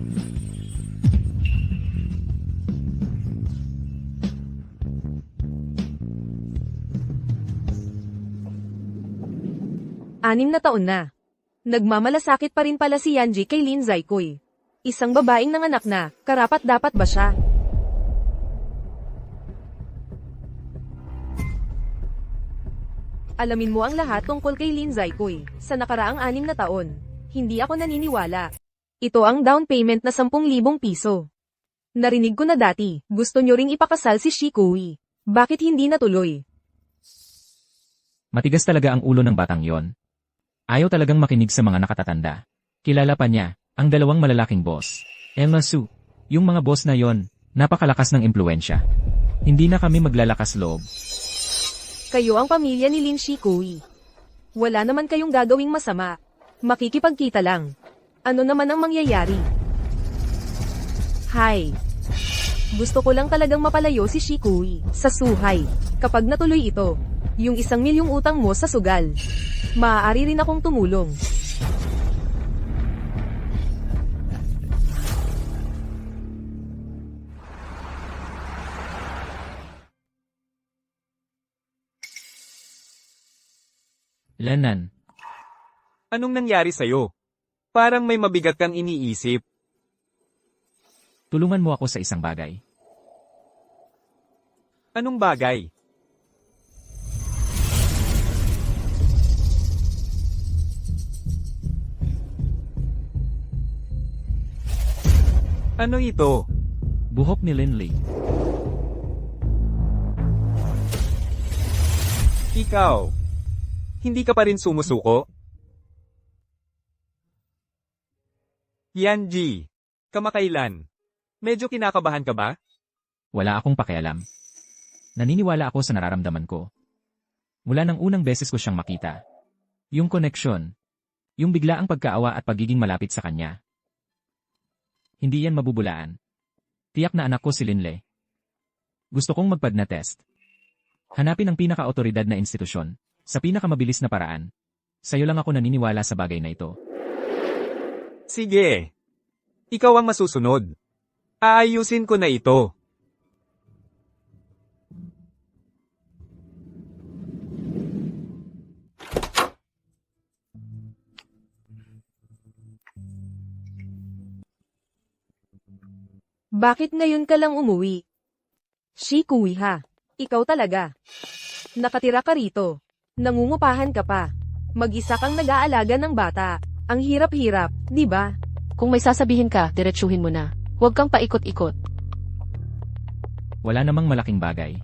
Anim na taon na. Nagmamalasakit pa rin pala si Yanji kay Lin Zaikoy. Isang babaeng nanganak na, karapat-dapat ba siya? Alamin mo ang lahat tungkol kay Lin Zaikoy. Sa nakaraang 6 na taon, hindi ako naniniwala. Ito ang down payment na 10,000 piso. Narinig ko na dati, gusto nyo ring ipakasal si Shikui. Bakit hindi natuloy? Matigas talaga ang ulo ng batang yon. Ayaw talagang makinig sa mga nakatatanda. Kilala pa niya, ang 2 malalaking boss. Emma Su, yung mga boss na yon, napakalakas ng impluensya. Hindi na kami maglalakas loob. Kayo ang pamilya ni Lin Shikui. Wala naman kayong gagawing masama. Makikipagkita lang. Ano naman ang mangyayari? Hi. Gusto ko lang talagang mapalayo si Shikui sa suhay. Kapag natuloy ito, yung 1 milyong utang mo sa sugal, maaari rin akong tumulong. Lanan, Anong nangyari sa'yo? Parang may mabigat kang iniisip. tulungan mo ako sa isang bagay. Anong bagay? Ano ito? Buhok ni Linley. Ikaw. Hindi ka pa rin sumusuko? Yanji. Kamakailan? Medyo kinakabahan ka ba? Wala akong pakialam. Naniniwala ako sa nararamdaman ko. Mula nang unang beses ko siyang makita. Yung koneksyon. Yung biglaang pagkaawa at pagiging malapit sa kanya. Hindi yan mabubulaan. Tiyak na anak ko si Linley. Gusto kong magpadna test. Hanapin ang pinaka-autoridad na institusyon, sa pinakamabilis na paraan. Sa'yo lang ako naniniwala sa bagay na ito. Sige. Ikaw ang masusunod. Aayusin ko na ito. Bakit ngayon ka lang umuwi? Shikui ha. Ikaw talaga. Nakatira ka rito. Nangungupahan ka pa. Mag-isa kang nag-aalaga ng bata. Ang hirap-hirap, di ba? Kung may sasabihin ka, diretsuhin mo na. Huwag kang paikot-ikot. Wala namang malaking bagay.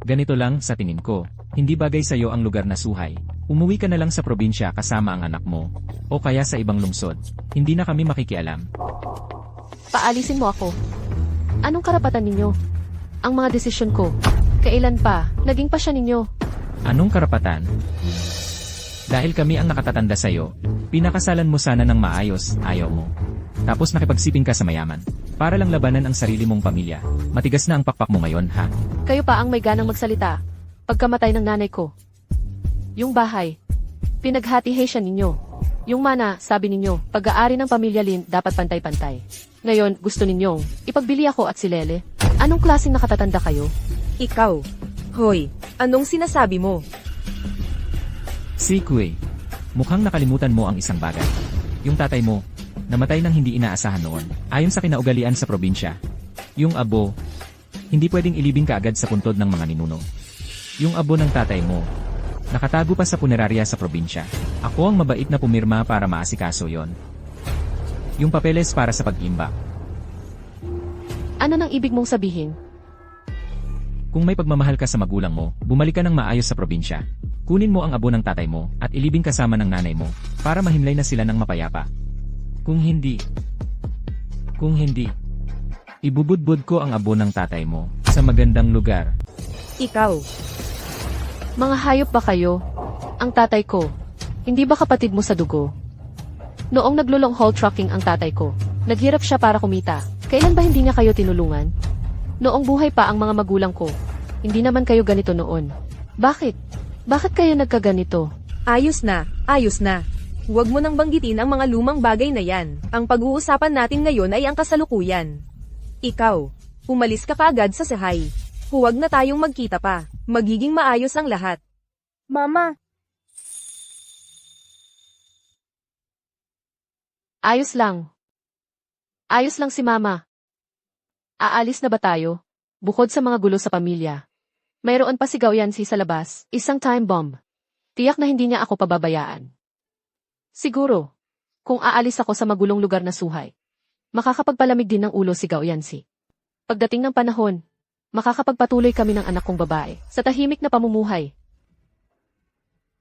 Ganito lang sa tingin ko, hindi bagay sa'yo ang lugar na suhay. Umuwi ka na lang sa probinsya kasama ang anak mo. O kaya sa ibang lungsod. Hindi na kami makikialam. Paalisin mo ako. Anong karapatan ninyo? Ang mga desisyon ko. Kailan pa, naging pasya ninyo. Anong karapatan? Dahil kami ang nakatatanda sa'yo, pinakasalan mo sana ng maayos, ayaw mo. Tapos nakipagsiping ka sa mayaman. Para lang labanan ang sarili mong pamilya. Matigas na ang pakpak mo ngayon, ha? Kayo pa ang may ganang magsalita. Pagkamatay ng nanay ko. Yung bahay. Pinaghati-hay siya ninyo. Yung mana, sabi ninyo, pag-aari ng pamilya Lin dapat pantay-pantay. Ngayon, gusto ninyong ipagbili ako at si Lele. Anong klaseng nakatatanda kayo? Ikaw. Hoy, anong sinasabi mo? Si Kuwei, mukhang nakalimutan mo ang isang bagay. Yung tatay mo, namatay nang hindi inaasahan noon, ayon sa kinaugalian sa probinsya. Yung abo, hindi pwedeng ilibing kaagad sa puntod ng mga ninuno. Yung abo ng tatay mo, nakatago pa sa punerarya sa probinsya. Ako ang mabait na pumirma para maasikaso yon. Yung papeles para sa pag-imbak. Ano nang ibig mong sabihin? Kung may pagmamahal ka sa magulang mo, bumalik ka ng maayos sa probinsya. Kunin mo ang abo ng tatay mo at ilibing kasama ng nanay mo para mahimlay na sila ng mapayapa. Kung hindi, ibubudbud ko ang abo ng tatay mo sa magandang lugar. Ikaw. Mga hayop ba kayo? Ang tatay ko. Hindi ba kapatid mo sa dugo? Noong naglulong haul trucking ang tatay ko, naghirap siya para kumita. Kailan ba hindi niya kayo tinulungan? Noong buhay pa ang mga magulang ko, hindi naman kayo ganito noon. Bakit? Bakit kayo nagkaganito? Ayos na, ayos na. Huwag mo nang banggitin ang mga lumang bagay na yan. Ang pag-uusapan natin ngayon ay ang kasalukuyan. Ikaw, umalis ka kaagad sa sahay. Huwag na tayong magkita pa. Magiging maayos ang lahat. Mama, Ayos lang. Ayos lang si Mama. Aalis na ba tayo? Bukod sa mga gulo sa pamilya. Mayroon pa si Gaoyansi sa labas, isang time bomb. Tiyak na hindi niya ako pababayaan. Siguro, kung aalis ako sa magulong lugar na suhay, makakapagpalamig din ng ulo si Gaoyansi. Pagdating ng panahon, makakapagpatuloy kami ng anak kong babae sa tahimik na pamumuhay.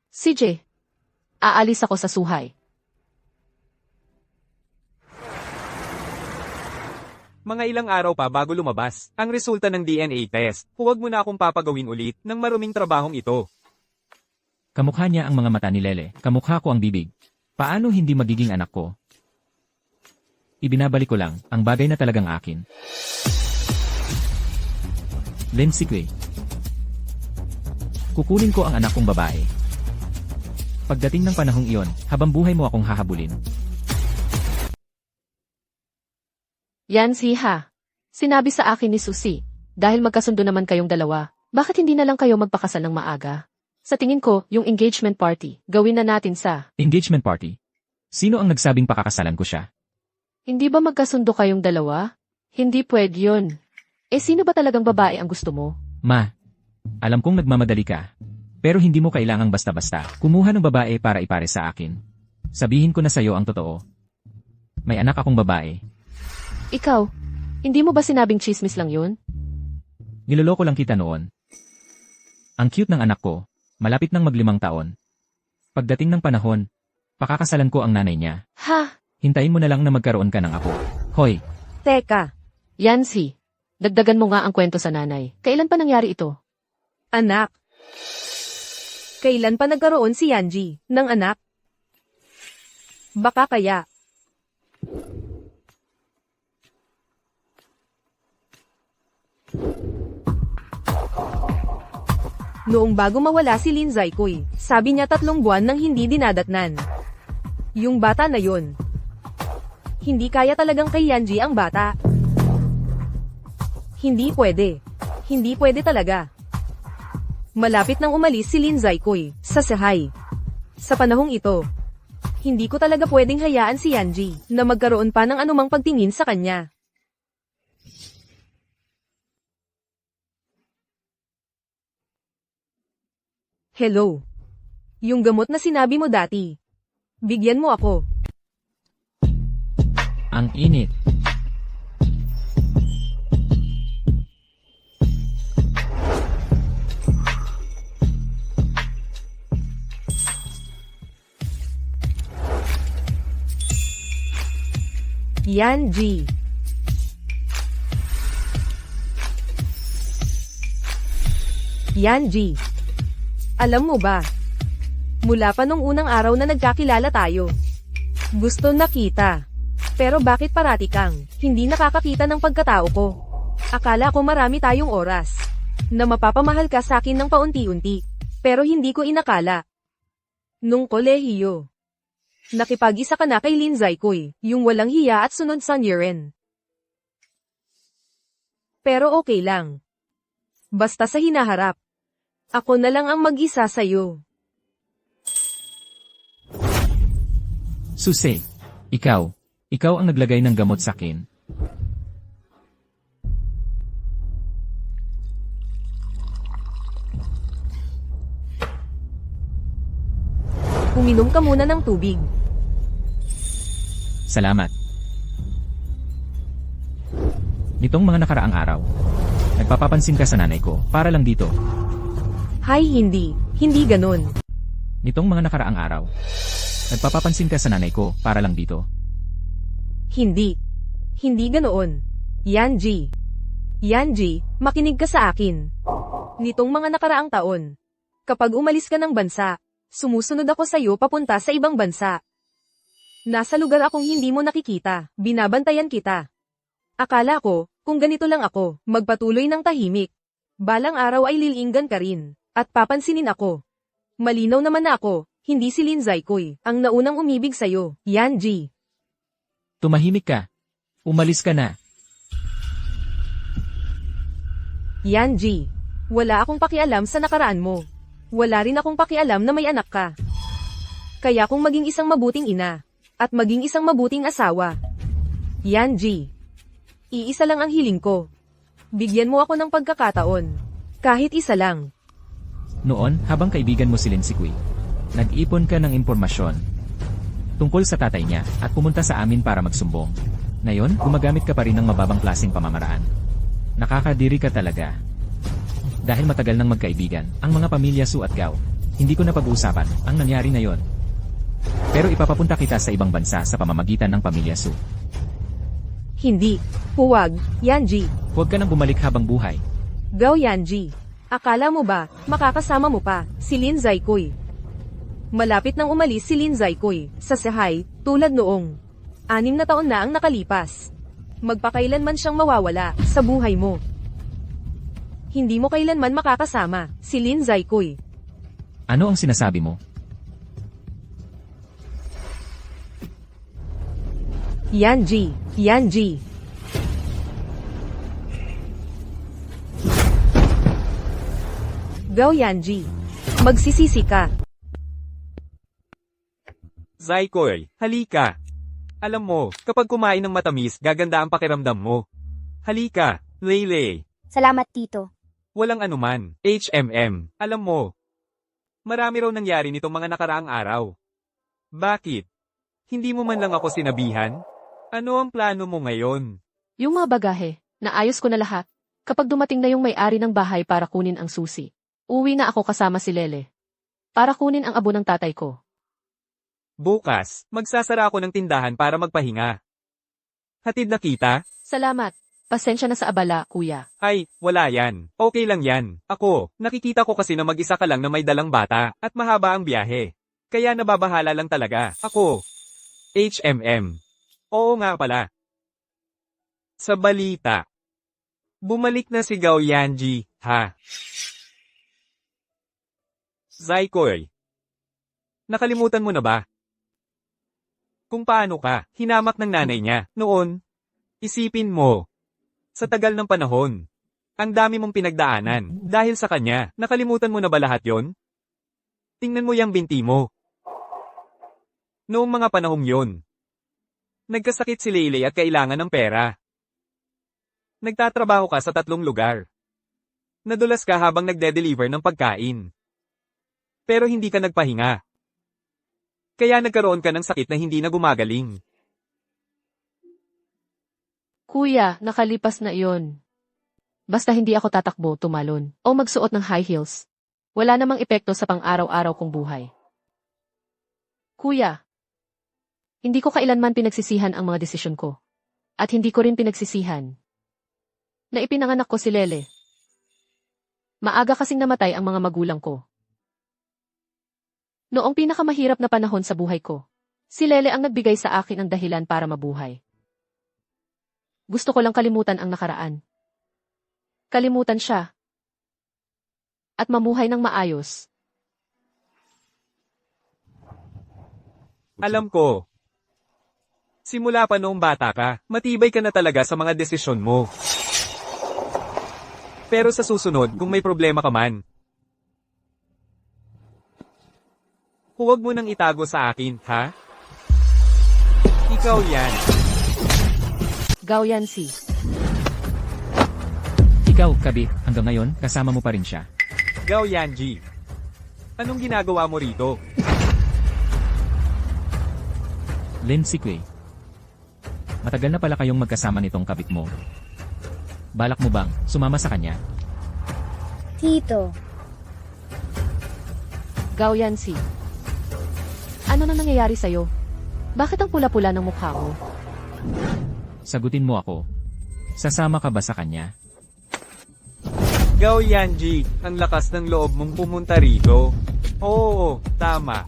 CJ, aalis ako sa suhay. Mga ilang araw pa bago lumabas ang resulta ng DNA test. Huwag mo na akong papagawin ulit ng maruming trabahong ito. Kamukha niya ang mga mata ni Lele, kamukha ko ang bibig. Paano hindi magiging anak ko? Ibinabalik ko lang ang bagay na talagang akin. Lin Sikwe. Kukunin ko ang anak kong babae. Pagdating ng panahong iyon, habang buhay mo akong hahabulin. Yan si Ha. Sinabi sa akin ni Susie, dahil magkasundo naman kayong dalawa, bakit hindi na lang kayo magpakasal ng maaga? Sa tingin ko, yung engagement party, gawin na natin sa... Engagement party? Sino ang nagsabing pakakasalan ko siya? Hindi ba magkasundo kayong dalawa? Hindi pwede yun. Sino ba talagang babae ang gusto mo? Ma, alam kong nagmamadali ka. Pero hindi mo kailangang basta-basta kumuha ng babae para ipare sa akin. Sabihin ko na sa'yo ang totoo. May anak akong babae. Ikaw, hindi mo ba sinabing chismis lang yun? Niloloko lang kita noon. Ang cute ng anak ko, malapit nang mag5 taon. Pagdating ng panahon, pakakasalan ko ang nanay niya. Ha? Hintayin mo na lang na magkaroon ka ng apo. Hoy, Teka, Yan si. Dagdagan mo nga ang kwento sa nanay. Kailan pa nangyari ito? anak. Kailan pa nagkaroon si Yanji ng anak? Baka kaya. Noong bago mawala si Lin Zaikoy, sabi niya 3 buwan nang hindi dinadatnan. Yung bata na yon. Hindi kaya talagang kay Yanji ang bata. Hindi pwede. Hindi pwede talaga. Malapit nang umalis si Lin Zaikoy sa sahay. Sa panahong ito, hindi ko talaga pwedeng hayaan si Yanji na magkaroon pa ng anumang pagtingin sa kanya. Hello. Yung gamot na sinabi mo dati. Bigyan mo ako. ang init. Yanji. Yanji. Alam mo ba? Mula pa nung unang araw na nagkakilala tayo. Gusto nakita. Pero bakit parati kang hindi nakakakita ng pagkatao ko? Akala ko marami tayong oras. na mapapamahal ka sa akin ng paunti-unti. Pero hindi ko inakala. Nung kolehiyo, nakipag-isa ka na kay Lin Zaykoy, yung walang hiya at sunod sa Niren. Pero okay lang. Basta sa hinaharap, ako na lang ang mag-isa sa'yo. Suse, ikaw ang naglagay ng gamot sa akin. Uminom ka muna ng tubig. Salamat. Nitong mga nakaraang araw, nagpapapansin ka sa nanay ko, para lang dito. Hay, hindi ganun. Nitong mga nakaraang araw, nagpapapansin ka sa nanay ko, para lang dito. Hindi ganoon. Yanji, makinig ka sa akin. Nitong mga nakaraang taon, kapag umalis ka ng bansa, sumusunod ako sa'yo papunta sa ibang bansa. Nasa lugar akong hindi mo nakikita, binabantayan kita. Akala ko, kung ganito lang ako, magpatuloy ng tahimik. Balang araw ay lilinggan ka rin, at papansinin ako. Malinaw naman na ako, hindi si Lin Zaykoy, ang naunang umibig sa'yo, Yanji. Tumahimik ka. Umalis ka na. Yanji, wala akong pakialam sa nakaraan mo. Wala rin akong pakialam na may anak ka. Kaya kung maging isang mabuting ina, at maging isang mabuting asawa. Yanji, iisa lang ang hiling ko. Bigyan mo ako ng pagkakataon. Kahit isa lang. Noon, habang kaibigan mo si Lin Zaykoy, nag-ipon ka ng impormasyon tungkol sa tatay niya at pumunta sa amin para magsumbong. Ngayon, gumagamit ka pa rin ng mababang klaseng pamamaraan. Nakakadiri ka talaga. Dahil matagal nang magkaibigan, ang mga pamilya Su at Gao, hindi ko na pag-uusapan ang nangyari na yon. Pero ipapapunta kita sa ibang bansa sa pamamagitan ng pamilya Su. Hindi. Huwag, Yanji. Huwag ka nang bumalik habang buhay. Gao Yanji. Akala mo ba, makakasama mo pa, si Lin Zaykoy? Malapit nang umalis si Lin Zaykoy, sa Sehay, tulad noong 6 na taon na ang nakalipas. Magpakailanman siyang mawawala, sa buhay mo. Hindi mo kailanman makakasama, si Lin Zaykoy. Ano ang sinasabi mo? Yanji. Gao Yanji. Magsisisi ka. Zaykoy, halika. Alam mo, kapag kumain ng matamis, gaganda ang pakiramdam mo. Halika, Leylay. Salamat, Tito. Walang anuman, HMM. Alam mo, marami raw nangyari nitong mga nakaraang araw. Bakit? Hindi mo man lang ako sinabihan? Ano ang plano mo ngayon? Yung mga bagahe, naayos ko na lahat. Kapag dumating na yung may-ari ng bahay para kunin ang susi, uwi na ako kasama si Lele. Para kunin ang abo ng tatay ko. Bukas, magsasara ako ng tindahan para magpahinga. Hatid na kita? Salamat. Pasensya na sa abala, kuya. Ay, wala yan. Okay lang yan. Ako, nakikita ko kasi na mag-isa ka lang na may dalang bata, at mahaba ang biyahe. Kaya nababahala lang talaga. Ako. HMM. Oo nga pala. Sa balita. Bumalik na si Gao Yanji, ha? Zaykoy. Nakalimutan mo na ba? Kung paano ka, hinamak ng nanay niya, noon. Isipin mo. Sa tagal ng panahon. Ang dami mong pinagdaanan, dahil sa kanya, nakalimutan mo na ba lahat yon? Tingnan mo yung binti mo. Noong mga panahong yon. Nagkasakit si Leylay at kailangan ng pera. Nagtatrabaho ka sa 3 lugar. Nadulas ka habang nagde-deliver ng pagkain. Pero hindi ka nagpahinga. Kaya nagkaroon ka ng sakit na hindi na gumagaling. Kuya, nakalipas na iyon. Basta hindi ako tatakbo, tumalon, o magsuot ng high heels. Wala namang epekto sa pang-araw-araw kong buhay. Kuya, hindi ko kailanman pinagsisihan ang mga desisyon ko. At hindi ko rin pinagsisihan na ipinanganak ko si Lele. Maaga kasing namatay ang mga magulang ko. Noong pinakamahirap na panahon sa buhay ko, si Lele ang nagbigay sa akin ng dahilan para mabuhay. Gusto ko lang kalimutan ang nakaraan. Kalimutan siya. at mamuhay ng maayos. Alam ko. Simula pa noong bata ka, matibay ka na talaga sa mga desisyon mo. Pero sa susunod, kung may problema ka man, huwag mo nang itago sa akin, ha? Ikaw yan. Gao Yancy. Ikaw, Kabi, hanggang ngayon, kasama mo pa rin siya. Gao Yanji. Anong ginagawa mo rito? Lin Sikwe. Matagal na pala kayong magkasama nitong kabit mo. Balak mo bang sumama sa kanya? Tito, Gao Yancy. Ano na nangyayari sa'yo? Bakit ang pula-pula ng mukha mo? Sagutin mo ako. Sasama ka ba sa kanya? Gao Yanji, ang lakas ng loob mong pumunta rito. Oo, tama.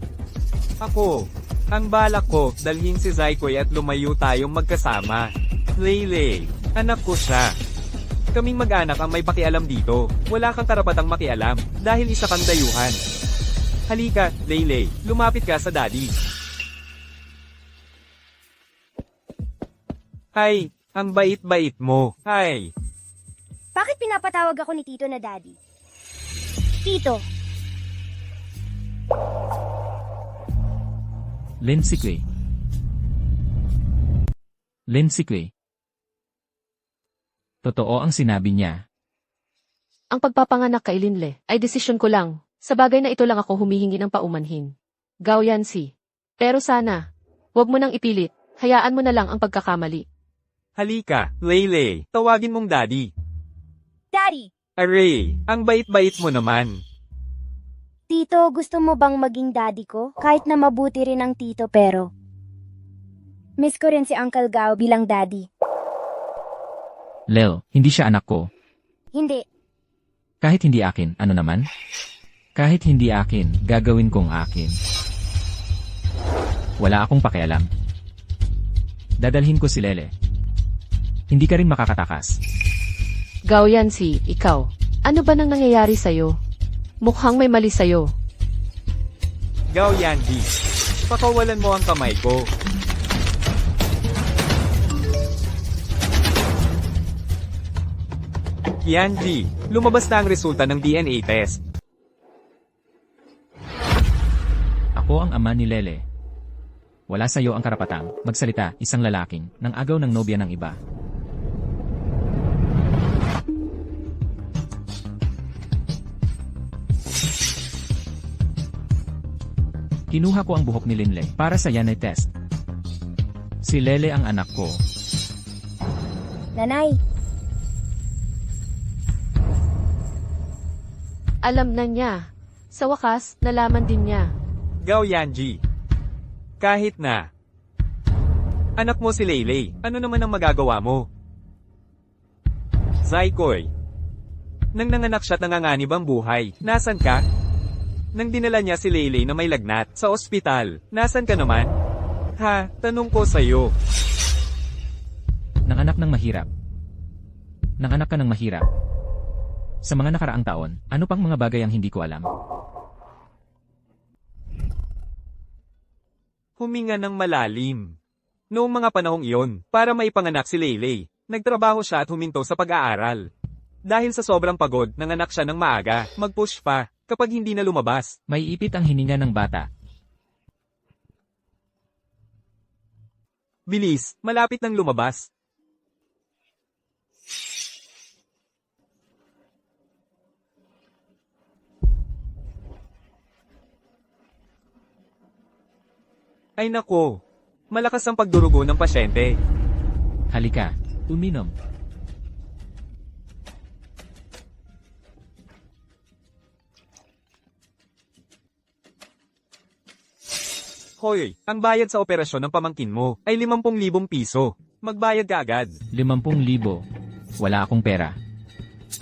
Ako, ang balak ko, dalhin si Zaikoy at lumayo tayong magkasama. Leyley, anak ko siya. Kaming mag-anak ang may pakialam dito. Wala kang karapatang makialam, dahil isa kang dayuhan. Halika, Leyley, lumapit ka sa daddy. Hay, ang bait-bait mo. Hay. bakit pinapatawag ako ni Tito na Daddy? Tito, Lin Sikwe. Lin Sikwe. Totoo ang sinabi niya. Ang pagpapanganak kay Linle ay desisyon ko lang. Sa bagay na ito lang ako humihingi ng paumanhin. Gao Yancy. Pero sana, huwag mo nang ipilit. Hayaan mo na lang ang pagkakamali. Halika, Leyley, tawagin mong daddy. Daddy, Aray, ang bait-bait mo naman. Tito, gusto mo bang maging daddy ko? Kahit na mabuti rin ang tito pero miss ko rin si Uncle Gao bilang daddy. Lel, hindi siya anak ko. Hindi, Kahit hindi akin, ano naman? Kahit hindi akin, gagawin kong akin. Wala akong pakialam. Dadalhin ko si Lele. Hindi ka rin makakatakas. Gao Yancy, ikaw. Ano ba nang nangyayari sa'yo? Mukhang may mali sa'yo. Gao Yanji, pakawalan mo ang kamay ko. Yanji, lumabas na ang resulta ng DNA test. Ako ang ama ni Lele. Wala sa iyo ang karapatang magsalita isang lalaking nang agaw ng nobya ng iba. Kinuha ko ang buhok ni Linle para sa DNA test. Si Lele ang anak ko. nanay, Alam na niya. Sa wakas, nalaman din niya. Gao Yanji, kahit na anak mo si Leyley, ano naman ang magagawa mo? Zaikoy, nang nanganak siya at nanganganib ang buhay, nasan ka? Nang dinala niya si Leyley na may lagnat sa ospital, nasan ka naman? Ha, tanong ko sa'yo. Nanganak ng mahirap. Nanganak ka ng mahirap. Sa mga nakaraang taon, ano pang mga bagay ang hindi ko alam? Huminga ng malalim. Noong mga panahong iyon, para maipanganak si Leyley, nagtrabaho siya at huminto sa pag-aaral. Dahil sa sobrang pagod, nanganak siya ng maaga, mag-push pa, kapag hindi na lumabas. May ipit ang hininga ng bata. Bilis, malapit nang lumabas. Ay nako, malakas ang pagdurugo ng pasyente. Halika, uminom. Hoy, ang bayad sa operasyon ng pamangkin mo ay 50,000 piso. Magbayad ka agad. 50,000. Wala akong pera.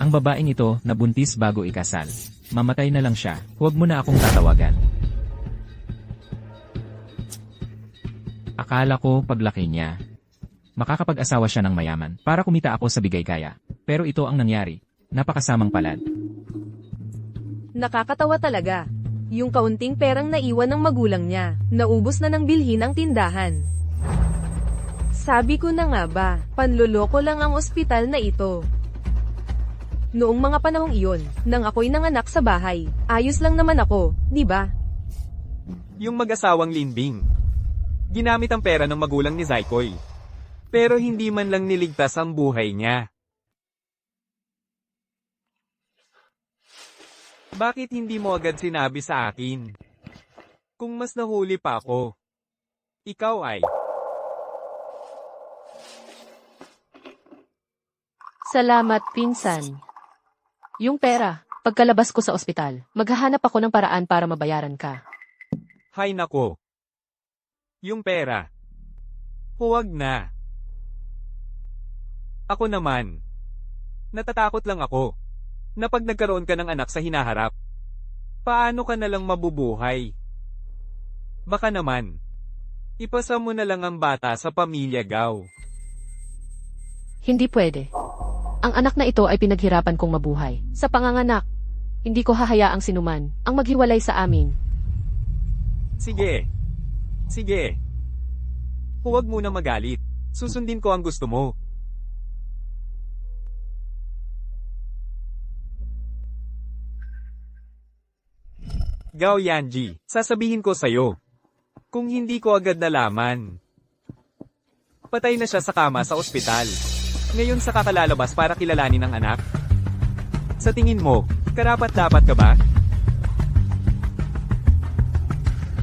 Ang babaeng ito nabuntis bago ikasal. Mamatay na lang siya. Huwag mo na akong tatawagan. Akala ko paglaki niya, makakapag-asawa siya ng mayaman para kumita ako sa bigay kaya. Pero ito ang nangyari. Napakasamang palad. Nakakatawa talaga. Yung kaunting perang naiwan ng magulang niya, naubos na ng bilhin ang tindahan. Sabi ko na nga ba, panloloko lang ang ospital na ito. Noong mga panahong iyon, nang ako'y nanganak sa bahay, ayos lang naman ako, di ba? Yung mag-asawang Linbing. Ginamit ang pera ng magulang ni Zykoy. Pero hindi man lang niligtas ang buhay niya. Bakit hindi mo agad sinabi sa akin? Kung mas nahuli pa ako. Ikaw ay... Salamat, pinsan. Yung pera, pagkalabas ko sa ospital, maghahanap ako ng paraan para mabayaran ka. Hay nako. Yung pera. Huwag na. Ako naman. Natatakot lang ako. Na pag nagkaroon ka ng anak sa hinaharap, paano ka nalang mabubuhay? Baka naman, ipasa mo na lang ang bata sa pamilya Gaw. Hindi pwede. Ang anak na ito ay pinaghirapan kong mabuhay. Sa panganganak, hindi ko hahayaang sinuman ang maghiwalay sa amin. Sige. Sige. Huwag muna magalit. Susundin ko ang gusto mo. Gao Yanji, sasabihin ko sa'yo. Kung hindi ko agad nalaman. Patay na siya sa kama sa ospital. Ngayon sa kakalalabas para kilalanin ang anak. Sa tingin mo, karapat-dapat ka ba?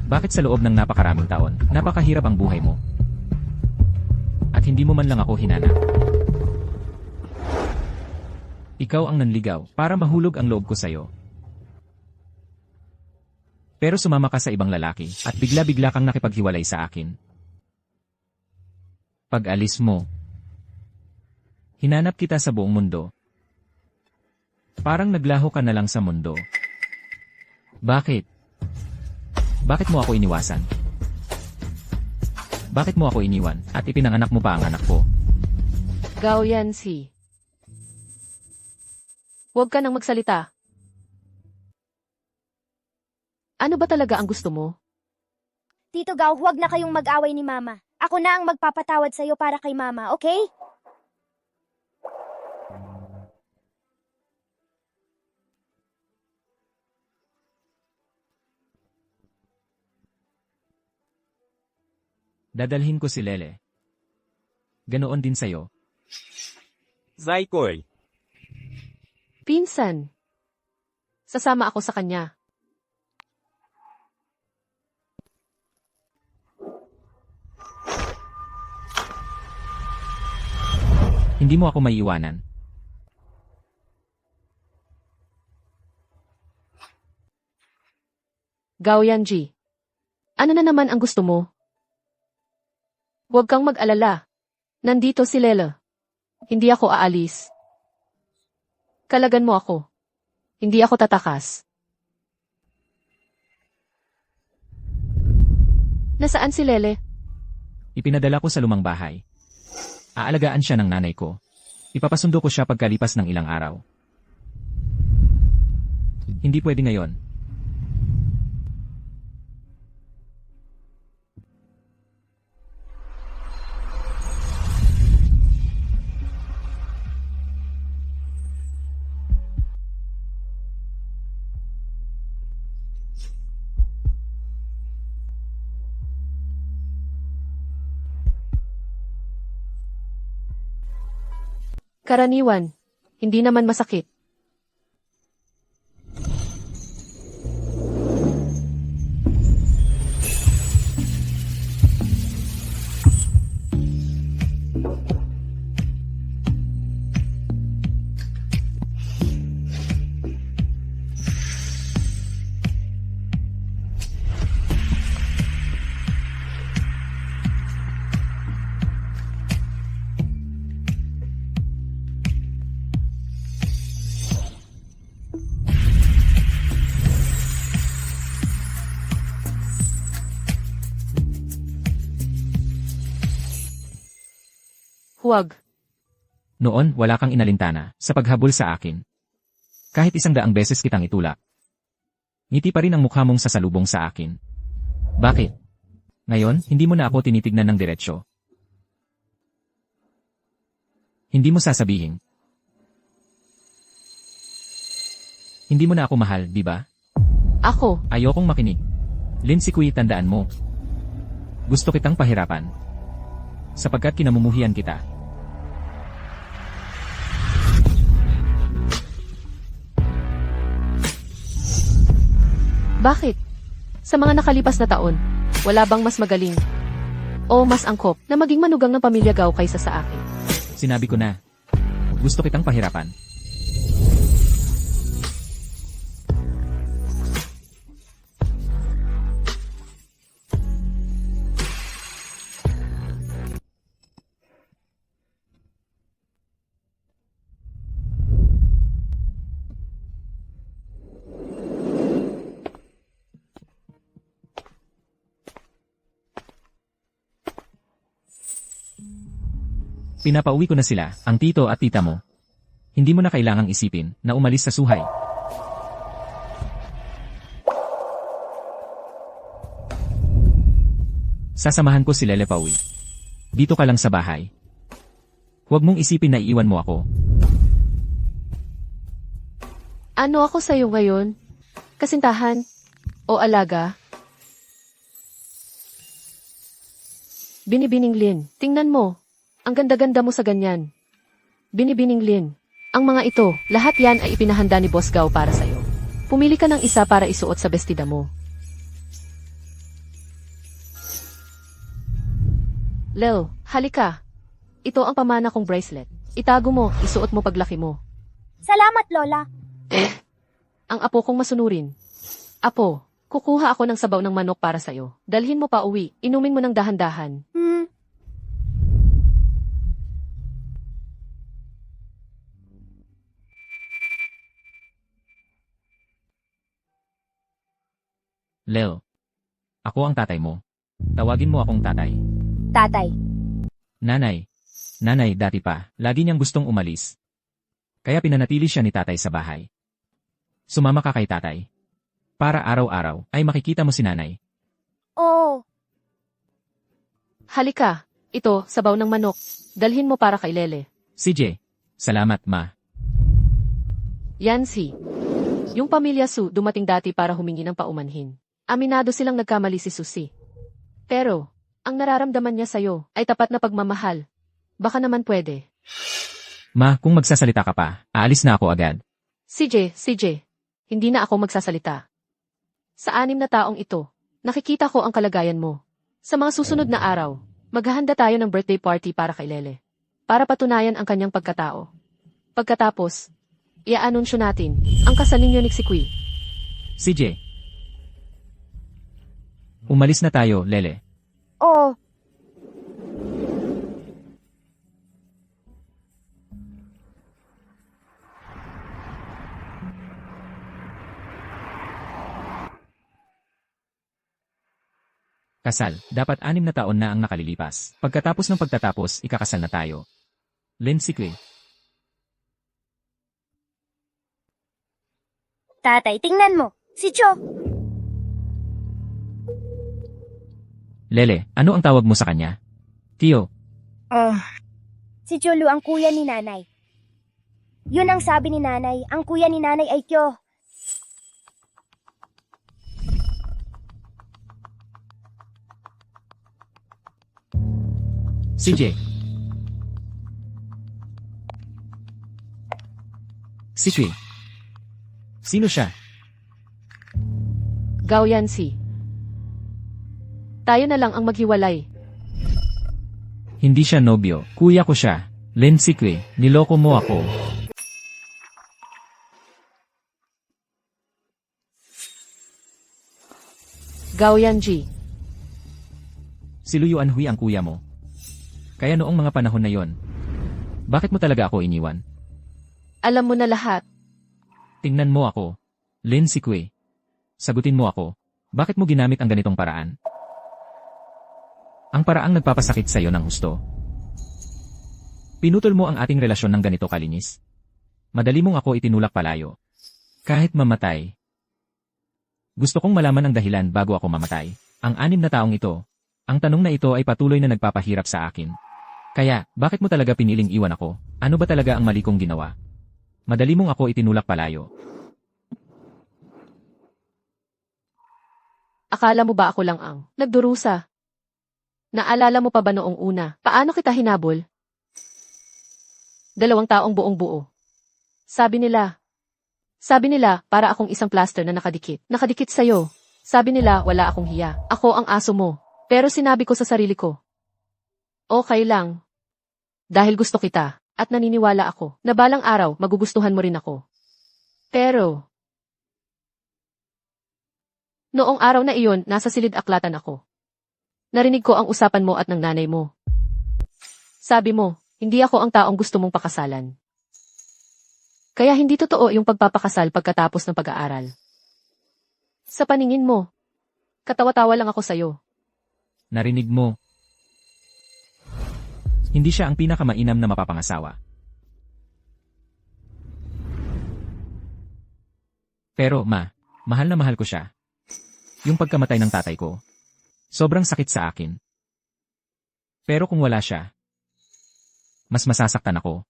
Bakit sa loob ng napakaraming taon, napakahirap ang buhay mo? At hindi mo man lang ako hinanap. Ikaw ang nanligaw para mahulog ang loob ko sa'yo. Pero sumama ka sa ibang lalaki at bigla-bigla kang nakipaghiwalay sa akin. Pag-alis mo, hinanap kita sa buong mundo. Parang naglaho ka na lang sa mundo. Bakit? Bakit mo ako iniwasan? Bakit mo ako iniwan at ipinanganak mo pa ang anak ko? Gao Yancy. Huwag ka nang magsalita. Ano ba talaga ang gusto mo? Tito Gao, huwag na kayong mag-away ni Mama. Ako na ang magpapatawad sa'yo para kay Mama, okay? Dadalhin ko si Lele. Ganoon din sa'yo. Zykoy, Pinsan. Sasama ako sa kanya. Hindi mo ako maiiwanan. Gao Yanji. Ano na naman ang gusto mo? Huwag kang mag-alala. Nandito si Lela. Hindi ako aalis. Kalagan mo ako. Hindi ako tatakas. Nasaan si Lele? Ipinadala ko sa lumang bahay. Aalagaan siya ng nanay ko. Ipapasundo ko siya pagkalipas ng ilang araw. Hindi pwede ngayon. Karaniwan. Hindi naman masakit. Huwag. Noon, wala kang inalintana sa paghabol sa akin. Kahit 100 beses kitang itulak. Ngiti pa rin ang mukha mong sasalubong sa akin. Bakit? Ngayon, hindi mo na ako tinitignan ng diretsyo. Hindi mo sasabihin. Hindi mo na ako mahal, di ba? Ako, Ayokong makinig. Lin si Kui, tandaan mo. Gusto kitang pahirapan. Sapagkat kinamumuhian kita. bakit? Sa mga nakalipas na taon, wala bang mas magaling o mas angkop na maging manugang ng pamilya Gao kaysa sa akin? Sinabi ko na. Gusto kitang pahirapan. Pinapauwi ko na sila, ang tito at tita mo. Hindi mo na kailangang isipin na umalis sa suhay. Sasamahan ko si Lele pauwi. Dito ka lang sa bahay. Huwag mong isipin na iiwan mo ako. Ano ako sa'yo ngayon? Kasintahan? O alaga? Binibining Lin, tingnan mo. Ang ganda-ganda mo sa ganyan. Binibining Lin, ang mga ito, lahat yan ay ipinahanda ni Boss Gao para sa'yo. Pumili ka ng isa para isuot sa bestida mo. Lel, halika. Ito ang pamana kong bracelet. Itago mo, isuot mo paglaki mo. Salamat, Lola. Ang apo kong masunurin. Apo, kukuha ako ng sabaw ng manok para sa'yo. Dalhin mo pa uwi, inumin mo ng dahan-dahan. Lel. Ako ang tatay mo. Tawagin mo akong tatay. Tatay. Nanay. Nanay dati pa, lagi niyang gustong umalis. Kaya pinanatili siya ni tatay sa bahay. Sumama ka kay tatay. Para araw-araw ay makikita mo si nanay. Oo. Halika, ito, sabaw ng manok. Dalhin mo para kay Lele. CJ. Salamat, ma. Yan si. Yung pamilya Su dumating dati para humingi ng paumanhin. Aminado silang nagkamali si Susi. Pero, ang nararamdaman niya sa'yo ay tapat na pagmamahal. Baka naman pwede. Ma, kung magsasalita ka pa, aalis na ako agad. CJ, hindi na ako magsasalita. Sa 6 na taong ito, nakikita ko ang kalagayan mo. Sa mga susunod na araw, maghahanda tayo ng birthday party para kay Lele. Para patunayan ang kanyang pagkatao. Pagkatapos, i-anunsyo natin ang kasal ninyo ni Kui. CJ. Umalis na tayo, Lele. Oo. Kasal, dapat 6 na taon na ang nakalilipas. Pagkatapos ng pagtatapos, ikakasal na tayo. Lin si Kui. Tatay, tingnan mo. Si Cho. Lele, ano ang tawag mo sa kanya? Tio. Si Cholo ang kuya ni nanay. Yun ang sabi ni nanay. Ang kuya ni nanay ay Kyo. CJ. Si Kui. Sino siya? Gao yan si. Tayo na lang ang maghiwalay. Hindi siya nobyo. Kuya ko siya. Lin si Kui, niloko mo ako. Gao yan Ji. Si Luyuan Hui ang kuya mo. Kaya noong mga panahon na yon, bakit mo talaga ako iniwan? Alam mo na lahat. Tingnan mo ako. Lin si Kui. Sagutin mo ako. Bakit mo ginamit ang ganitong paraan? Ang paraang nagpapasakit sa'yo ng husto. Pinutol mo ang ating relasyon ng ganito kalinis. Madali mong ako itinulak palayo. Kahit mamatay. Gusto kong malaman ang dahilan bago ako mamatay. Ang 6 na taong ito. Ang tanong na ito ay patuloy na nagpapahirap sa akin. Kaya, bakit mo talaga piniling iwan ako? Ano ba talaga ang mali kong ginawa? Madali mong ako itinulak palayo. Akala mo ba ako lang ang nagdurusa? Naalala mo pa ba noong una? Paano kita hinabol? 2 taong buong buo. Sabi nila, para akong isang plaster na nakadikit. Nakadikit sa'yo. Sabi nila, wala akong hiya. Ako ang aso mo. Pero sinabi ko sa sarili ko, okay lang. Dahil gusto kita, at naniniwala ako, na balang araw, magugustuhan mo rin ako. Pero, noong araw na iyon, nasa silid-aklatan ako. Narinig ko ang usapan mo at ng nanay mo. Sabi mo, hindi ako ang taong gusto mong pakasalan. Kaya hindi totoo yung pagpapakasal pagkatapos ng pag-aaral. Sa paningin mo, katawa-tawa lang ako sa'yo. Narinig mo. Hindi siya ang pinakamainam na mapapangasawa. Pero, mahal na mahal ko siya. Yung pagkamatay ng tatay ko, sobrang sakit sa akin. Pero kung wala siya, mas masasaktan ako.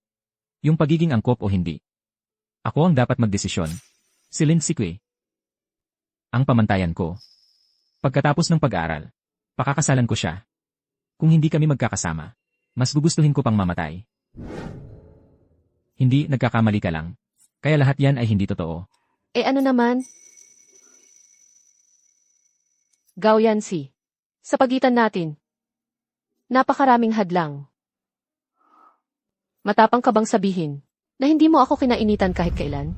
Yung pagiging angkop o hindi. Ako ang dapat magdesisyon. Si Lin Sikwe. Ang pamantayan ko. Pagkatapos ng pag-aaral, pakakasalan ko siya. Kung hindi kami magkakasama, mas gugustuhin ko pang mamatay. Hindi, nagkakamali ka lang. Kaya lahat yan ay hindi totoo. Eh ano naman? Gao Yancy. Sa pagitan natin, napakaraming hadlang. Matapang ka bang sabihin na hindi mo ako kinainitan kahit kailan?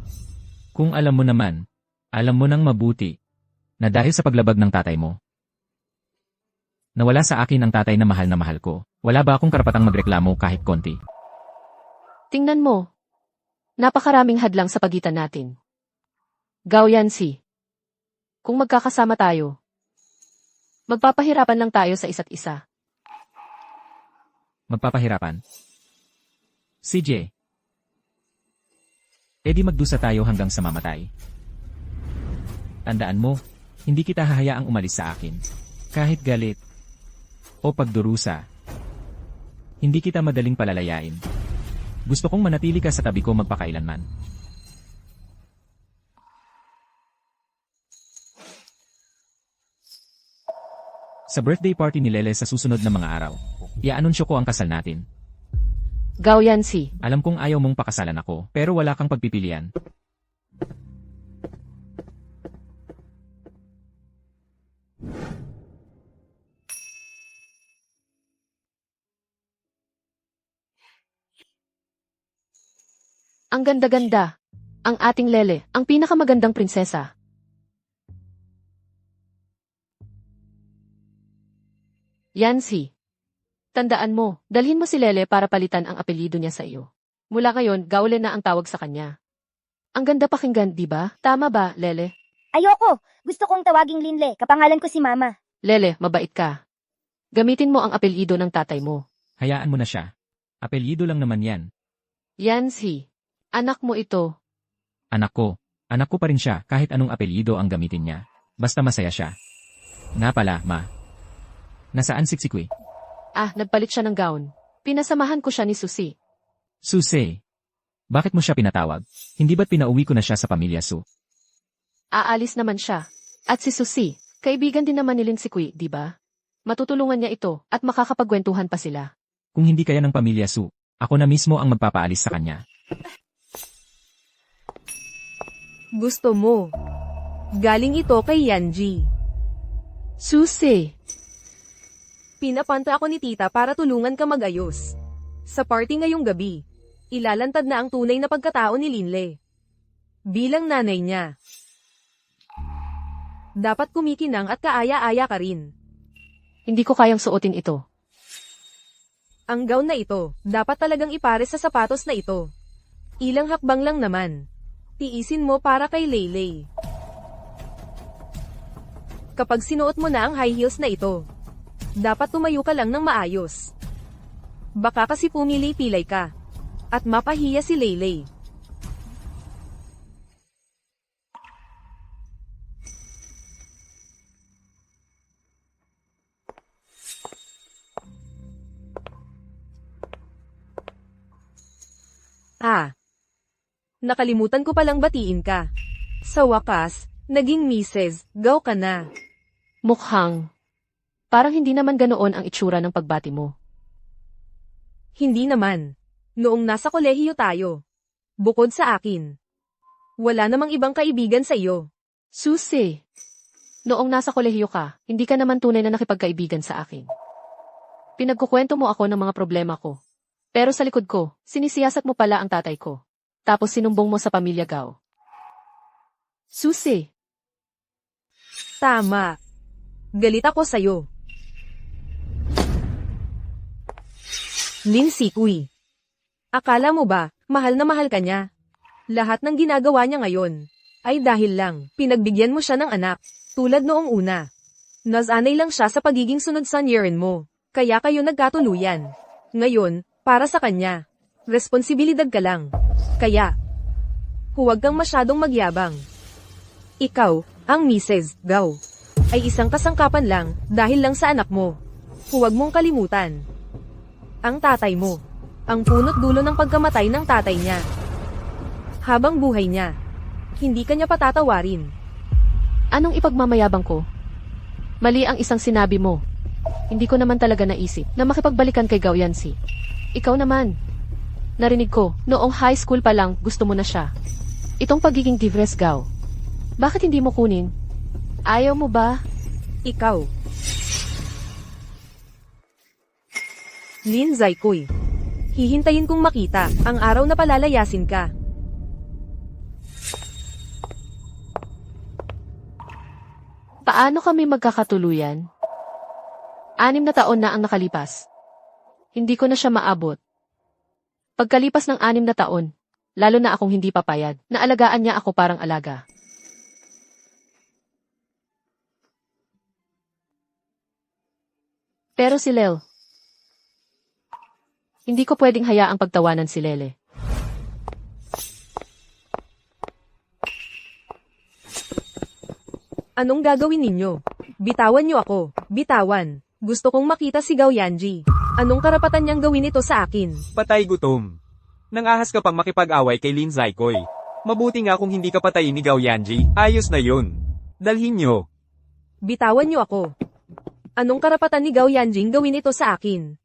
Kung alam mo naman, alam mo nang mabuti, na dahil sa paglabag ng tatay mo, nawala sa akin ang tatay na mahal ko. Wala ba akong karapatang magreklamo kahit konti? Tingnan mo. Napakaraming hadlang sa pagitan natin. Gao Yancy. Kung magkakasama tayo, magpapahirapan lang tayo sa isa't isa. Magpapahirapan? CJ. Edi magdusa tayo hanggang sa mamatay. Tandaan mo, hindi kita hahayaang umalis sa akin. Kahit galit o pagdurusa, hindi kita madaling palalayain. Gusto kong manatili ka sa tabi ko magpakailanman. Sa birthday party ni Lele sa susunod na mga araw, i-anunsyo ko ang kasal natin. Gao Yancy. Alam kong ayaw mong pakasalan ako, pero wala kang pagpipilian. Ang ganda-ganda. Ang ating Lele, ang pinakamagandang prinsesa. Yancy. Tandaan mo, dalhin mo si Lele para palitan ang apelyido niya sa iyo. Mula ngayon, Gaole na ang tawag sa kanya. Ang ganda pakinggan, di ba? Tama ba, Lele? Ayoko! Gusto kong tawaging Linle. Kapangalan ko si Mama. Lele, mabait ka. Gamitin mo ang apelyido ng tatay mo. Hayaan mo na siya. Apelyido lang naman yan. Yancy. Anak mo ito. Anak ko pa rin siya kahit anong apelyido ang gamitin niya. Basta masaya siya. Nga pala, Ma. Nasaan si Sikwe? Nagpalit siya ng gown. Pinasamahan ko siya ni Susi. Susi. Bakit mo siya pinatawag? Hindi ba't pinauwi ko na siya sa pamilya Su? Aalis naman siya. At si Susi, kaibigan din naman ni Lin Sikwe, di ba? Matutulungan niya ito at makakapagkwentuhan pa sila. Kung hindi kaya ng pamilya Su, ako na mismo ang magpapaalis sa kanya. Gusto mo. Galing ito kay Yanji. Susi. Pinapanta ako ni tita para tulungan ka mag-ayos. Sa party ngayong gabi, ilalantad na ang tunay na pagkatao ni Linle. Bilang nanay niya. Dapat kumikinang at kaaya-aya ka rin. Hindi ko kayang suotin ito. Ang gown na ito, dapat talagang ipares sa sapatos na ito. Ilang hakbang lang naman. Tiisin mo para kay Leylay. Kapag sinuot mo na ang high heels na ito, dapat tumayo ka lang ng maayos. Baka kasi pumili-pilay ka. At mapahiya si Leylay. Nakalimutan ko palang batiin ka. Sa wakas, naging Mrs. Gao ka na. Mukhang. Parang hindi naman ganoon ang itsura ng pagbati mo. Hindi naman. Noong nasa kolehiyo tayo. Bukod sa akin. Wala namang ibang kaibigan sa iyo. Susi. Noong nasa kolehiyo ka, hindi ka naman tunay na nakipagkaibigan sa akin. Pinagkukwento mo ako ng mga problema ko. Pero sa likod ko, sinisiyasat mo pala ang tatay ko. Tapos sinumbong mo sa pamilya Gao. Susi. Tama. Galit ako sa'yo. Lin Sikuy. Akala mo ba, mahal na mahal ka niya? Lahat ng ginagawa niya ngayon, ay dahil lang, pinagbigyan mo siya ng anak, tulad noong una. Nasanay lang siya sa pagiging sunod sa niyarin mo, kaya kayo nagkatuluyan. Ngayon, para sa kanya, responsibilidad ka lang. Kaya, huwag kang masyadong magyabang. Ikaw, ang Mrs. Gao, ay isang kasangkapan lang dahil lang sa anak mo. Huwag mong kalimutan. Ang tatay mo, ang punot dulo ng pagkamatay ng tatay niya. Habang buhay niya, hindi ka niya patatawarin. Anong ipagmamayabang ko? Mali ang isang sinabi mo. Hindi ko naman talaga naisip na makipagbalikan kay Gao Yancy. Ikaw naman. Narinig ko, noong high school pa lang gusto mo na siya. Itong pagiging divress Gao. Bakit hindi mo kunin? Ayaw mo ba? Ikaw. Lin Zaikoy. Hihintayin kong makita ang araw na palalayasin ka. Paano kami magkakatuluyan? 6 na taon na ang nakalipas. Hindi ko na siya maabot. Pagkalipas ng 6 na taon, lalo na akong hindi papayad, naalagaan niya ako parang alaga. Pero si Lel, hindi ko pwedeng hayaang pagtawanan si Lele. Anong gagawin ninyo? Bitawan niyo ako. Bitawan. Gusto kong makita si Gao Yanji. Anong karapatan niyang gawin ito sa akin? Patay gutom. Nangahas ka pang makipag-away kay Lin Zaikoy. Mabuti nga kung hindi ka patayin ni Gao Yanji, ayos na yun. Dalhin nyo. Bitawan niyo ako. Anong karapatan ni Gao Yanjing gawin ito sa akin?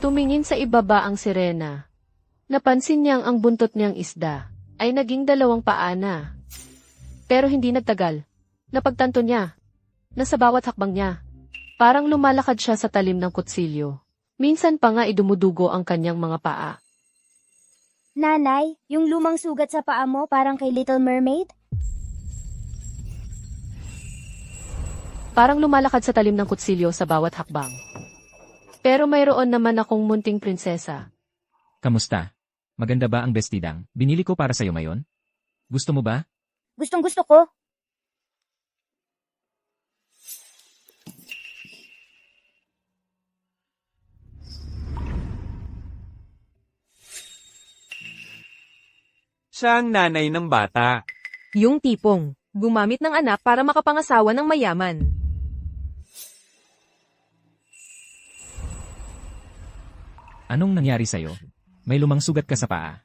Tumingin sa ibaba ang sirena. Napansin niyang ang buntot niyang isda ay naging 2 paa na. Pero hindi nagtagal. Napagtanto niya na sa bawat hakbang niya, parang lumalakad siya sa talim ng kutsilyo. Minsan pa nga idumudugo ang kanyang mga paa. Nanay, yung lumang sugat sa paa mo parang kay Little Mermaid? Parang lumalakad sa talim ng kutsilyo sa bawat hakbang. Pero mayroon naman akong munting prinsesa. Kamusta? Maganda ba ang bestidang binili ko para sa'yo ngayon? Gusto mo ba? Gustong gusto ko. Siya ang nanay ng bata. Yung tipong, gumamit ng anak para makapangasawa ng mayaman. Anong nangyari sa'yo? May lumang sugat ka sa paa.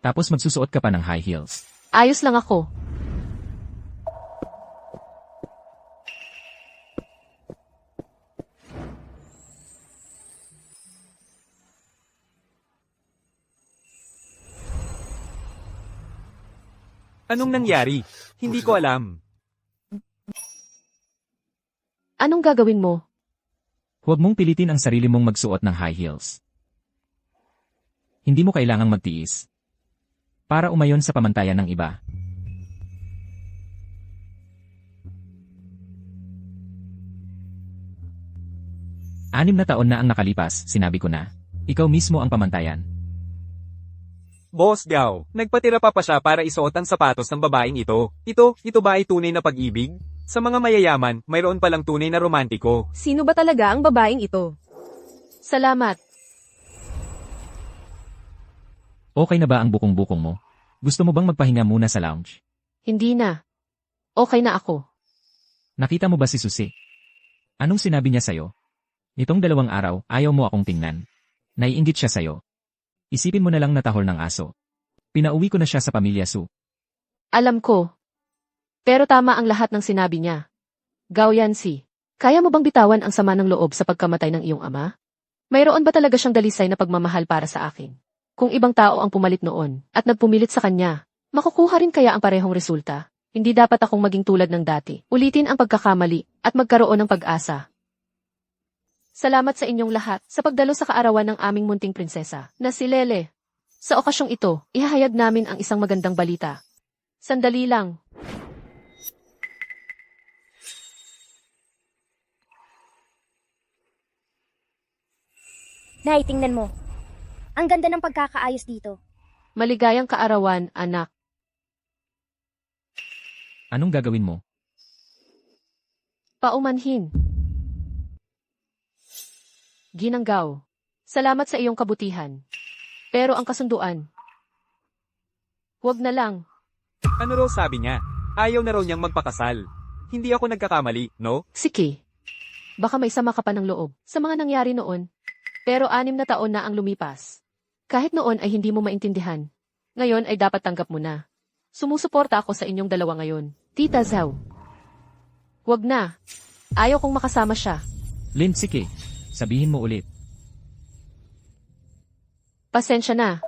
Tapos magsusuot ka pa ng high heels. Ayos lang ako. Anong nangyari? Hindi ko alam. Anong gagawin mo? Huwag mong pilitin ang sarili mong magsuot ng high heels. Hindi mo kailangang magtiis. Para umayon sa pamantayan ng iba. Anim na taon na ang nakalipas, sinabi ko na. Ikaw mismo ang pamantayan. Boss Gao, nagpatira pa siya para isuot ang sapatos ng babaeng ito. Ito ba ay tunay na pag-ibig? Sa mga mayayaman, mayroon palang tunay na romantiko. Sino ba talaga ang babaeng ito? Salamat. Okay na ba ang bukong-bukong mo? Gusto mo bang magpahinga muna sa lounge? Hindi na. Okay na ako. Nakita mo ba si Susi? Anong sinabi niya sa'yo? Nitong 2 araw, ayaw mo akong tingnan. Naiinggit siya sa'yo. Isipin mo na lang na tahol ng aso. Pinauwi ko na siya sa pamilya Su. Alam ko. Pero tama ang lahat ng sinabi niya. Gao Yancy, kaya mo bang bitawan ang sama ng loob sa pagkamatay ng iyong ama? Mayroon ba talaga siyang dalisay na pagmamahal para sa akin? Kung ibang tao ang pumalit noon at nagpumilit sa kanya, makukuha rin kaya ang parehong resulta? Hindi dapat akong maging tulad ng dati. Ulitin ang pagkakamali at magkaroon ng pag-asa. Salamat sa inyong lahat sa pagdalo sa kaarawan ng aming munting prinsesa na si Lele. Sa okasyong ito, ihahayag namin ang isang magandang balita. Sandali lang. Nay, tingnan mo. Ang ganda ng pagkakaayos dito. Maligayang kaarawan, anak. Anong gagawin mo? Paumanhin. Ginanggaw. Salamat sa iyong kabutihan. Pero ang kasunduan. Huwag na lang. Ano raw sabi niya? Ayaw na raw niyang magpakasal. Hindi ako nagkakamali, no? Sige. Baka may sama ka pa ng loob sa mga nangyari noon. Pero 6 na taon na ang lumipas. Kahit noon ay hindi mo maintindihan. Ngayon ay dapat tanggap mo na. Sumusuporta ako sa inyong dalawa ngayon. Tita Zhao. Huwag na. Ayaw kong makasama siya. Lin, sige. Sabihin mo ulit. Pasensya na.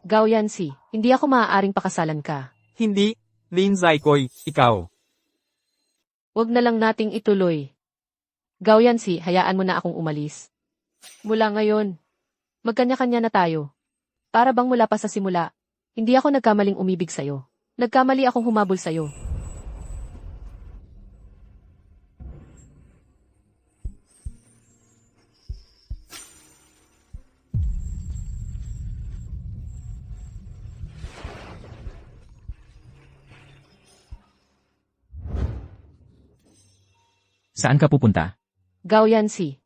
Gao Yancy, hindi ako maaaring pakasalan ka. Hindi. Lin Zaikoy, ikaw. Huwag na lang nating ituloy. Gao Yancy, hayaan mo na akong umalis. Mula ngayon, magkanya-kanya na tayo. Para bang mula pa sa simula, hindi ako nagkamaling umibig sa'yo. Nagkamali akong humabol sa'yo. Saan ka pupunta? Gao Yancy,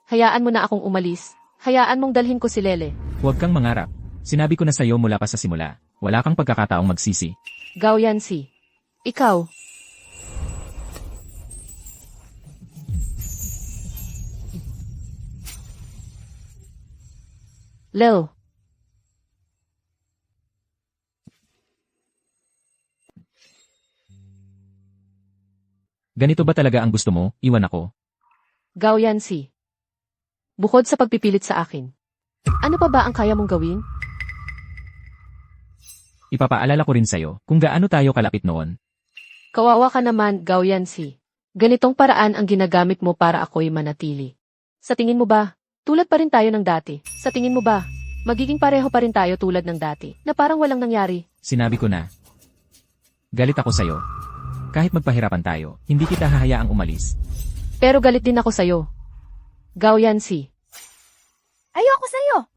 hayaan mo na akong umalis. Hayaan mong dalhin ko si Lele. Huwag kang mangarap. Sinabi ko na sa'yo mula pa sa simula. Wala kang pagkakataong magsisi. Gao Yancy, ikaw. Lel. Ganito ba talaga ang gusto mo? Iwan ako. Gao Yancy. Bukod sa pagpipilit sa akin, ano pa ba ang kaya mong gawin? Ipapaalala ko rin sa'yo kung gaano tayo kalapit noon. Kawawa ka naman, Gao Yancy. Ganitong paraan ang ginagamit mo para ako'y manatili. Sa tingin mo ba, tulad pa rin tayo ng dati? Sa tingin mo ba, magiging pareho pa rin tayo tulad ng dati, na parang walang nangyari? Sinabi ko na. Galit ako sa'yo. Kahit magpahirapan tayo, hindi kita hahayaang umalis. Pero galit din ako sa'yo. Gao Yancy, Ayoko sa'yo.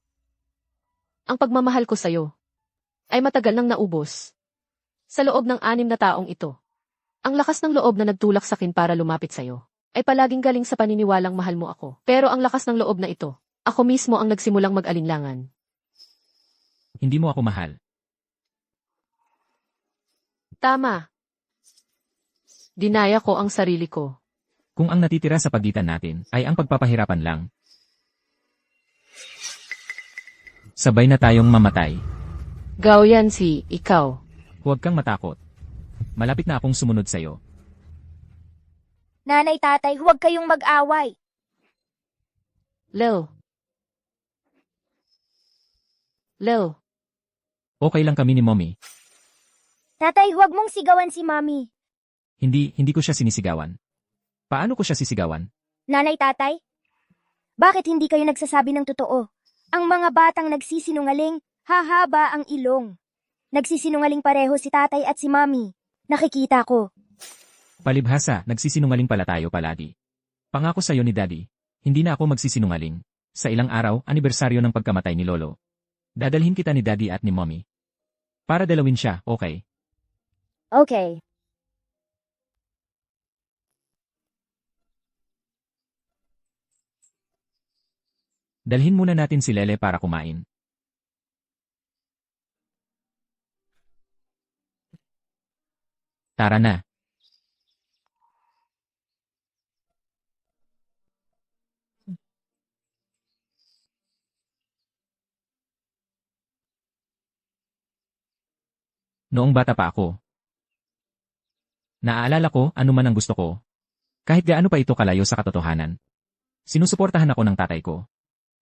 ang pagmamahal ko sa'yo ay matagal nang naubos. Sa loob ng 6 na taong ito, ang lakas ng loob na nagtulak sa akin para lumapit sa'yo ay palaging galing sa paniniwalang mahal mo ako. Pero ang lakas ng loob na ito, ako mismo ang nagsimulang mag-alinlangan. Hindi mo ako mahal. Tama. Dinaya ko ang sarili ko. Kung ang natitira sa pagitan natin ay ang pagpapahirapan lang. Sabay na tayong mamatay. Gao Yancy, ikaw. Huwag kang matakot. Malapit na akong sumunod sa'yo. Nanay, tatay, huwag kayong mag-away. Lel. Lel. Okay lang kami ni Mommy. Tatay, huwag mong sigawan si Mami. Hindi ko siya sinisigawan. Paano ko siya sisigawan? Nanay, tatay, bakit hindi kayo nagsasabi ng totoo? Ang mga batang nagsisinungaling, hahaba ang ilong. Nagsisinungaling pareho si tatay at si Mami. Nakikita ko. Palibhasa, nagsisinungaling pala tayo palagi. Pangako sa'yo ni Daddy, hindi na ako magsisinungaling. Sa ilang araw, anibersaryo ng pagkamatay ni Lolo. Dadalhin kita ni Daddy at ni Mommy. Para dalawin siya, okay? Okay. Dalhin muna natin si Lele para kumain. Tara na. Noong bata pa ako. Naaalala ko ano man ang gusto ko. Kahit gaano pa ito kalayo sa katotohanan. Sinusuportahan ako ng tatay ko.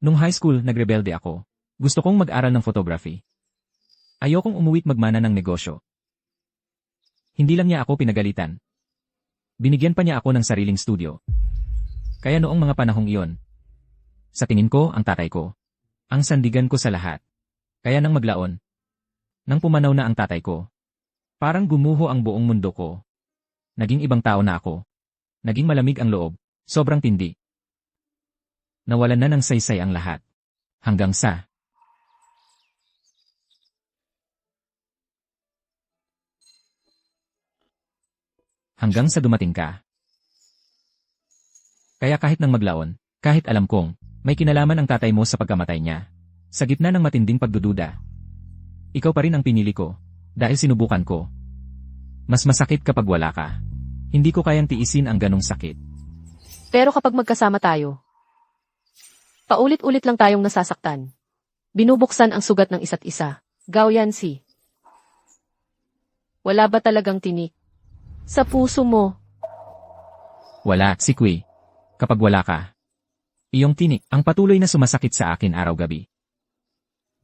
Nung high school, nagrebelde ako. Gusto kong mag-aral ng photography. Ayokong umuwit magmana ng negosyo. Hindi lang niya ako pinagalitan. Binigyan pa niya ako ng sariling studio. Kaya noong mga panahong iyon, sa tingin ko ang tatay ko, ang sandigan ko sa lahat. Kaya nang maglaon, nang pumanaw na ang tatay ko, parang gumuho ang buong mundo ko. Naging ibang tao na ako. Naging malamig ang loob, sobrang tindi. Nawalan na ng saysay ang lahat. Hanggang sa dumating ka. Kaya kahit nang maglaon, kahit alam kong may kinalaman ang tatay mo sa pagkamatay niya, sa gitna ng matinding pagdududa, ikaw pa rin ang pinili ko, dahil sinubukan ko. Mas masakit kapag wala ka. Hindi ko kayang tiisin ang ganong sakit. Pero kapag magkasama tayo, paulit-ulit lang tayong nasasaktan. Binubuksan ang sugat ng isa't isa. Gao Yancy. Wala ba talagang tinik sa puso mo? Wala, si Kui. Kapag wala ka, iyong tinik ang patuloy na sumasakit sa akin araw-gabi.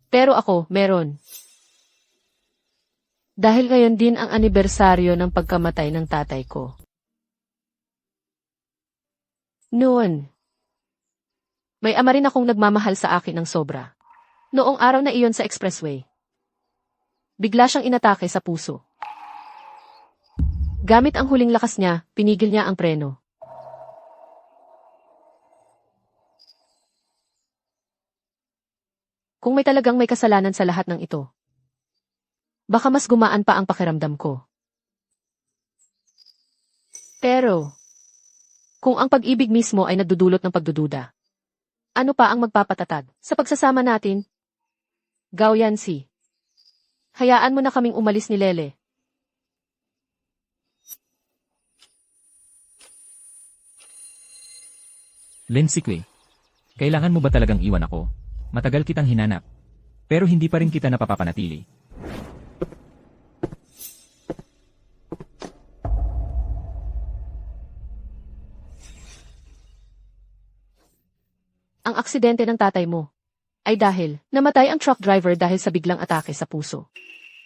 Pero ako, meron. Dahil ngayon din ang anibersaryo ng pagkamatay ng tatay ko. Noon, may ama rin akong nagmamahal sa akin ng sobra. Noong araw na iyon sa expressway, bigla siyang inatake sa puso. Gamit ang huling lakas niya, pinigil niya ang preno. Kung may talagang may kasalanan sa lahat ng ito, baka mas gumaan pa ang pakiramdam ko. Pero, kung ang pag-ibig mismo ay nagdudulot ng pagdududa, ano pa ang magpapatatag sa pagsasama natin? Gao Yancy, hayaan mo na kaming umalis ni Lele. Lindsay Kui, kailangan mo ba talagang iwan ako? Matagal kitang hinanap. Pero hindi pa rin kita napapapanatili. Ang aksidente ng tatay mo ay dahil namatay ang truck driver dahil sa biglang atake sa puso.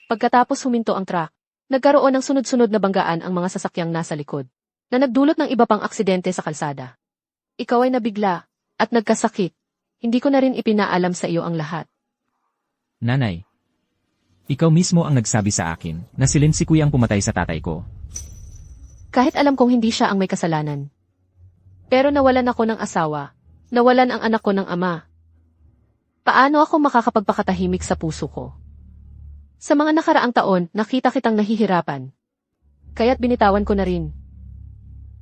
Pagkatapos huminto ang truck, nagkaroon ng sunod-sunod na banggaan ang mga sasakyang nasa likod, na nagdulot ng iba pang aksidente sa kalsada. Ikaw ay nabigla at nagkasakit. Hindi ko na rin ipinaalam sa iyo ang lahat. Nanay, ikaw mismo ang nagsabi sa akin na si Lindsay Kui ang pumatay sa tatay ko. Kahit alam kong hindi siya ang may kasalanan. Pero nawalan ako ng asawa, nawalan ang anak ko ng ama. Paano ako makakapagpakatahimik sa puso ko? Sa mga nakaraang taon, nakita kitang nahihirapan. Kaya't binitawan ko na rin.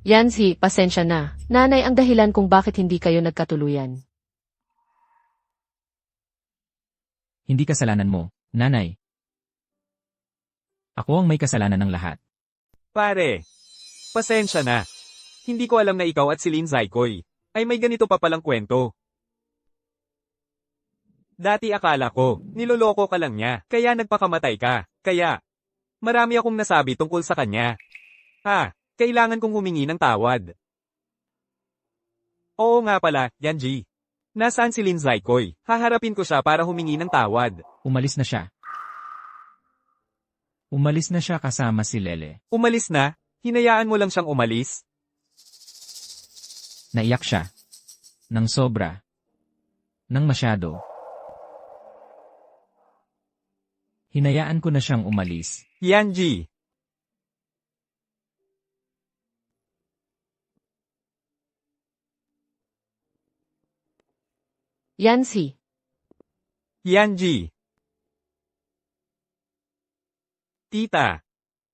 Yancy, pasensya na. Nanay ang dahilan kung bakit hindi kayo nagkatuluyan. Hindi kasalanan mo, nanay. Ako ang may kasalanan ng lahat. Pare, pasensya na. Hindi ko alam na ikaw at si Lin Zaykoy ay may ganito pa palang kwento. Dati akala ko, niloloko ka lang niya, kaya nagpakamatay ka. Kaya, marami akong nasabi tungkol sa kanya. Kailangan kong humingi ng tawad. Oo nga pala, Yanji. Nasaan si Lin Zaykoy? Haharapin ko siya para humingi ng tawad. Umalis na siya. Umalis na siya kasama si Lele. Umalis na? Hinayaan mo lang siyang umalis? Naiyak siya. Nang sobra. Nang masyado. Hinayaan ko na siyang umalis. Yanji. Yancy, Yanji. Tita,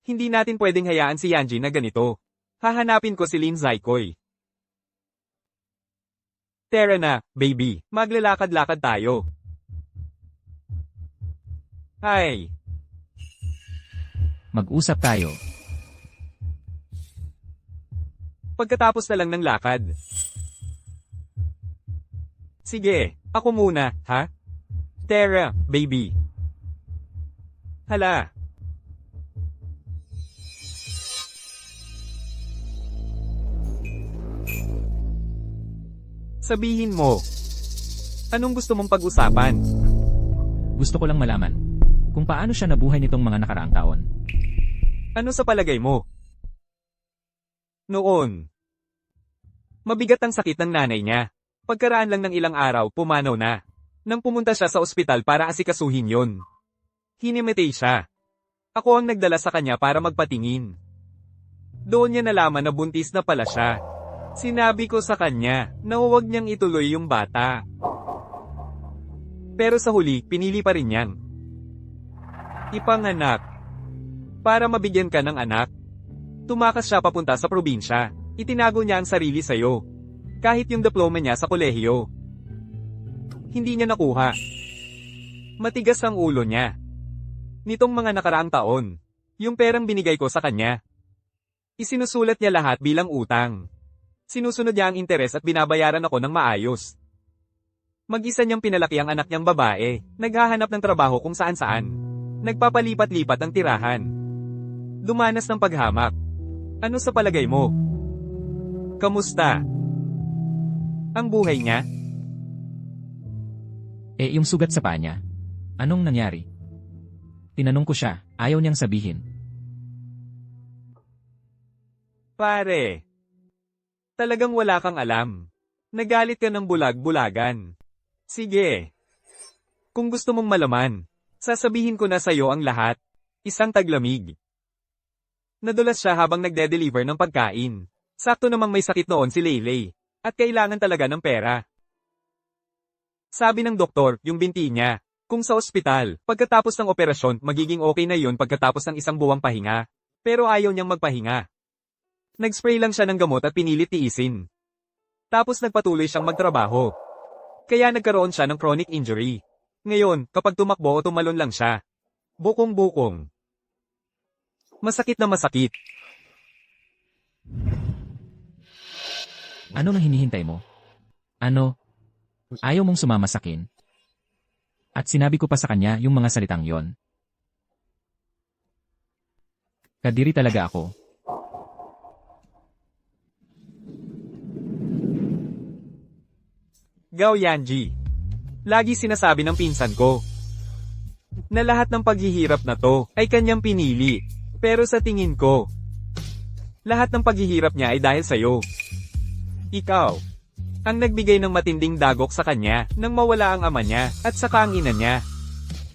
hindi natin pwedeng hayaan si Yanji na ganito. Hahanapin ko si Lin Zaykoy. Tara na, baby. Maglalakad-lakad tayo. Mag-usap tayo. Pagkatapos na lang ng lakad. Sige, ako muna, ha? Tara, baby. Hala. Sabihin mo. Anong gusto mong pag-usapan? Gusto ko lang malaman kung paano siya nabuhay nitong mga nakaraang taon. Ano sa palagay mo? Noon. Mabigat ang sakit ng nanay niya. Pagkaraan lang ng ilang araw, pumanaw na. Nang pumunta siya sa ospital para asikasuhin yon. Hinimatay siya. Ako ang nagdala sa kanya para magpatingin. Doon niya nalaman na buntis na pala siya. Sinabi ko sa kanya na huwag niyang ituloy yung bata. Pero sa huli, pinili pa rin niyang ipanganak. Para mabigyan ka ng anak. Tumakas siya papunta sa probinsya. Itinago niya ang sarili sa'yo. Kahit yung diploma niya sa kolehiyo. Hindi niya nakuha. Matigas ang ulo niya. Nitong mga nakaraang taon, yung perang binigay ko sa kanya. Isinusulat niya lahat bilang utang. Sinusunod niya ang interes at binabayaran ako ng maayos. Mag-isa niyang pinalaki ang anak niyang babae, naghahanap ng trabaho kung saan-saan. Nagpapalipat-lipat ang tirahan. Dumanas ng paghamak. Ano sa palagay mo? Kamusta? Ang buhay niya? Yung sugat sa paa niya. Anong nangyari? Tinanong ko siya, ayaw niyang sabihin. Pare. Talagang wala kang alam. Nagalit ka ng bulag-bulagan. Sige. Kung gusto mong malaman, sasabihin ko na sa'yo ang lahat. Isang taglamig. Nadulas siya habang nagde-deliver ng pagkain. Sakto namang may sakit noon si Leylay. At kailangan talaga ng pera. Sabi ng doktor, yung binti niya, kung sa ospital, pagkatapos ng operasyon, magiging okay na yun pagkatapos ng isang buwang pahinga. Pero ayaw niyang magpahinga. Nag-spray lang siya ng gamot at pinilit tiisin. Tapos nagpatuloy siyang magtrabaho. Kaya nagkaroon siya ng chronic injury. Ngayon, kapag tumakbo o tumalon lang siya, bukong-bukong. Masakit na masakit. Ano nang hinihintay mo? Ano? Ayaw mong sumama sa akin? At sinabi ko pa sa kanya yung mga salitang yon. Kadiri talaga ako. Gao Yanji. Lagi sinasabi ng pinsan ko na lahat ng paghihirap na to ay kanyang pinili. Pero sa tingin ko, lahat ng paghihirap niya ay dahil sa'yo. Ikaw ang nagbigay ng matinding dagok sa kanya nang mawala ang ama niya at saka ang ina niya.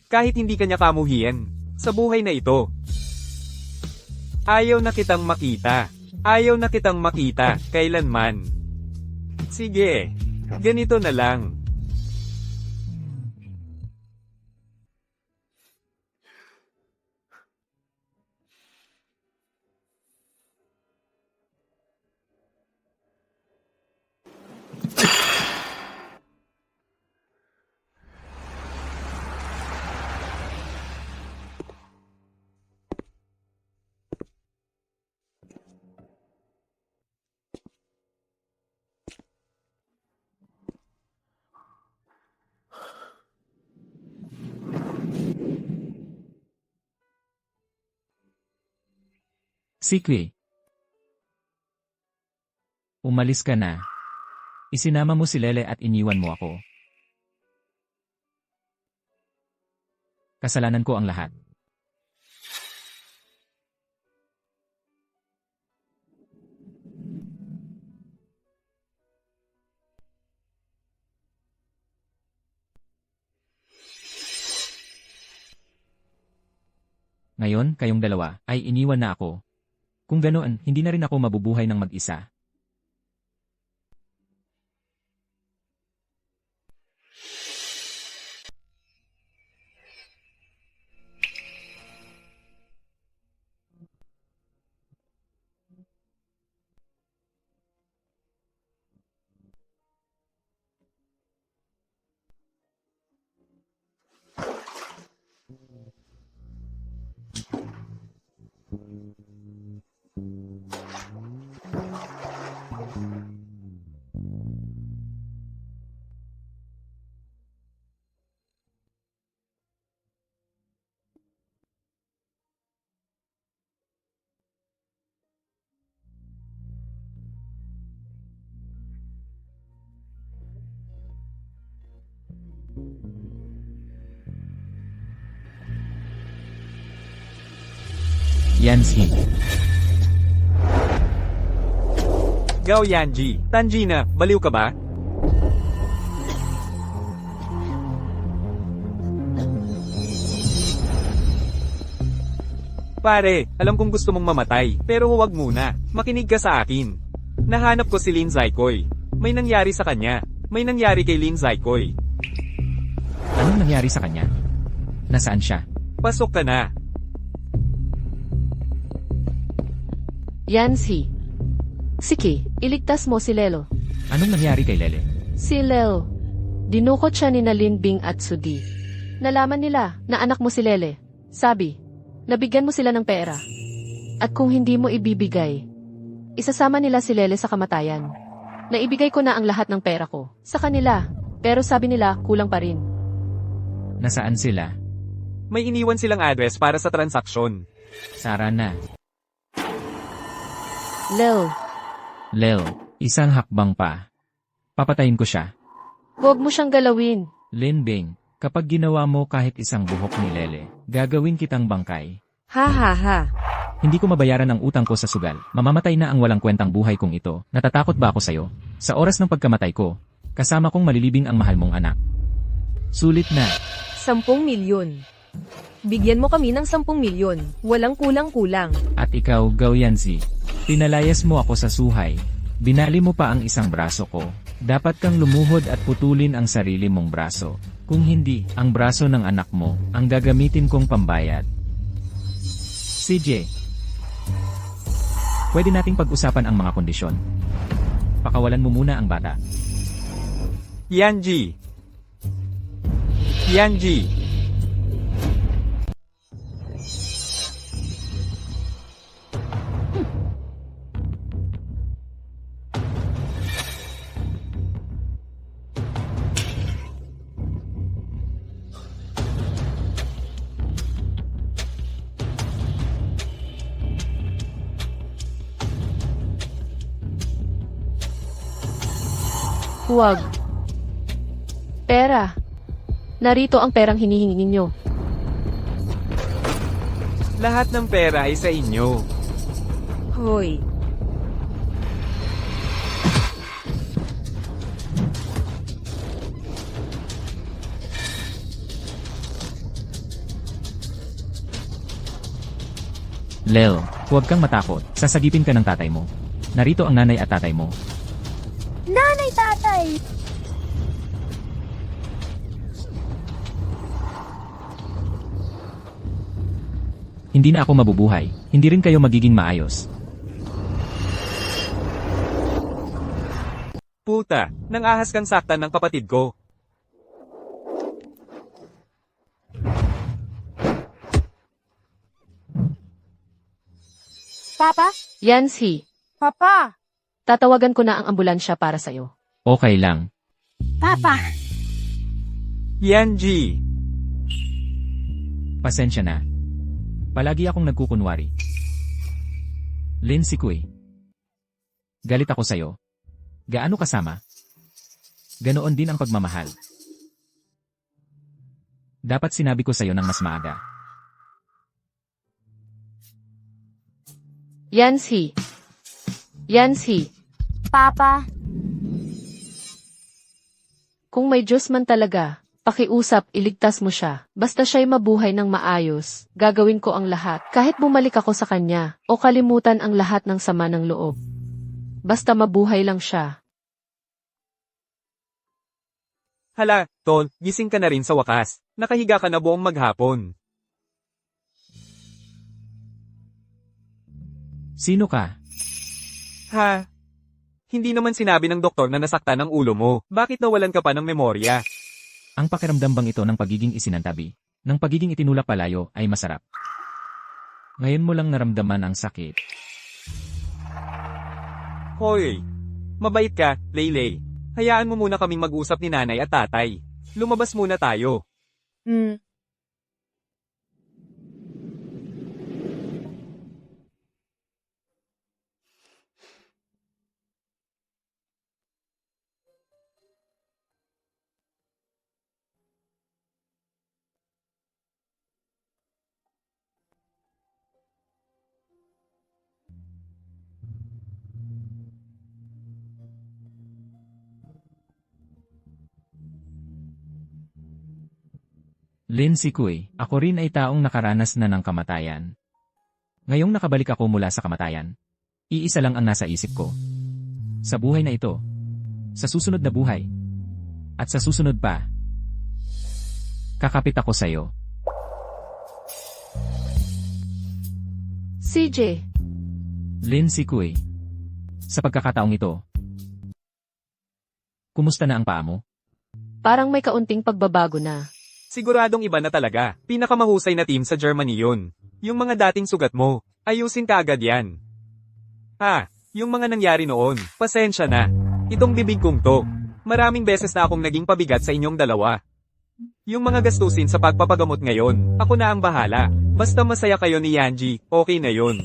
Kahit hindi kanya kamuhian sa buhay na ito. Ayaw na kitang makita. Ayaw na kitang makita kailanman. Sige, ganito na lang. Sikwi. Umalis ka na. Isinama mo si Lele at iniwan mo ako. Kasalanan ko ang lahat. Ngayon, kayong dalawa ay iniwan na ako. Kung ganoon, hindi na rin ako mabubuhay ng mag-isa. Yanzi. Gao Yanji, Tanjina, baliw ka ba? Pare, alam kong gusto mong mamatay, pero huwag muna. Makinig ka sa akin. Nahanap ko si Lin Zaikoy. May nangyari sa kanya. May nangyari kay Lin Zaikoy. Anong nangyari sa kanya? Nasaan siya? Pasok ka na. Yancy. Sige, iligtas mo si Lelo. Anong nangyari kay Lele? Si Lel. Dinukot siya ni Lin Bing at Sudi. Nalaman nila na anak mo si Lele. Sabi, nabigyan mo sila ng pera. At kung hindi mo ibibigay, isasama nila si Lele sa kamatayan. Naibigay ko na ang lahat ng pera ko sa kanila, pero sabi nila kulang pa rin. Nasaan sila? May iniwan silang address para sa transaksyon. Sara na. Lel, Lel, isang hakbang pa. Papatayin ko siya. huwag mo siyang galawin. Lin Bing, kapag ginawa mo kahit isang buhok ni Lele, gagawin kitang bangkay. Ha ha ha. Hindi ko mabayaran ang utang ko sa sugal. Mamamatay na ang walang kwentang buhay kong ito. Natatakot ba ako sa'yo? Sa oras ng pagkamatay ko, kasama kong malilibing ang mahal mong anak. Sulit na. 10 milyon. Bigyan mo kami ng 10 milyon. Walang kulang-kulang. At ikaw, Gao Yanzi, pinalayas mo ako sa suhay. Binali mo pa ang isang braso ko. Dapat kang lumuhod at putulin ang sarili mong braso. Kung hindi, ang braso ng anak mo, ang gagamitin kong pambayad. CJ, pwede nating pag-usapan ang mga kondisyon. Pakawalan mo muna ang bata. Yanji. Yanji. Huwag. Pera. Narito ang perang hinihingi ninyo. Lahat ng pera ay sa inyo. Hoy. Lel, huwag kang matakot. Sasagipin ka ng tatay mo. Narito ang nanay at tatay mo. Nanay, tatay! Hindi na ako mabubuhay. Hindi rin kayo magiging maayos. Puta, nang ahas kang saktan ng kapatid ko. Papa? Yancy, Papa! tatawagan ko na ang ambulansya para sa'yo. Okay lang. Papa! Yanji. Pasensya na. Palagi akong nagkukunwari. Lin Sikoy. Galit ako sa'yo. Gaano kasama? Ganoon din ang pagmamahal. Dapat sinabi ko sa'yo ng mas maaga. Yancy. Yancy, Papa! kung may Diyos man talaga, pakiusap, iligtas mo siya. Basta siya'y mabuhay ng maayos, gagawin ko ang lahat. Kahit bumalik ako sa kanya, o kalimutan ang lahat ng sama ng loob. Basta mabuhay lang siya. Hala, tol, gising ka na rin sa wakas. Nakahiga ka na buong maghapon. Sino ka? Ha? Hindi naman sinabi ng doktor na nasaktan ang ulo mo. Bakit nawalan ka pa ng memorya? Ang pakiramdam bang ito ng pagiging isinantabi, ng pagiging itinulak palayo ay masarap. Ngayon mo lang naramdaman ang sakit. Hoy, mabait ka, Leylay. Hayaan mo muna kaming mag-usap ni nanay at tatay. Lumabas muna tayo. Lin si Kui, ako rin ay taong nakaranas na ng kamatayan. Ngayong nakabalik ako mula sa kamatayan, iisa lang ang nasa isip ko. Sa buhay na ito, sa susunod na buhay, at sa susunod pa, kakapit ako sa'yo. CJ, Lin si Kui. Sa pagkakataong ito, kumusta na ang paa mo? parang may kaunting pagbabago na. Siguradong iba na talaga. Pinakamahusay na team sa Germany yun. Yung mga dating sugat mo, ayusin ka agad yan. Yung mga nangyari noon, pasensya na. Itong bibig kong to. Maraming beses na akong naging pabigat sa inyong dalawa. Yung mga gastusin sa pagpapagamot ngayon, ako na ang bahala. Basta masaya kayo ni Yanji, okay na yun.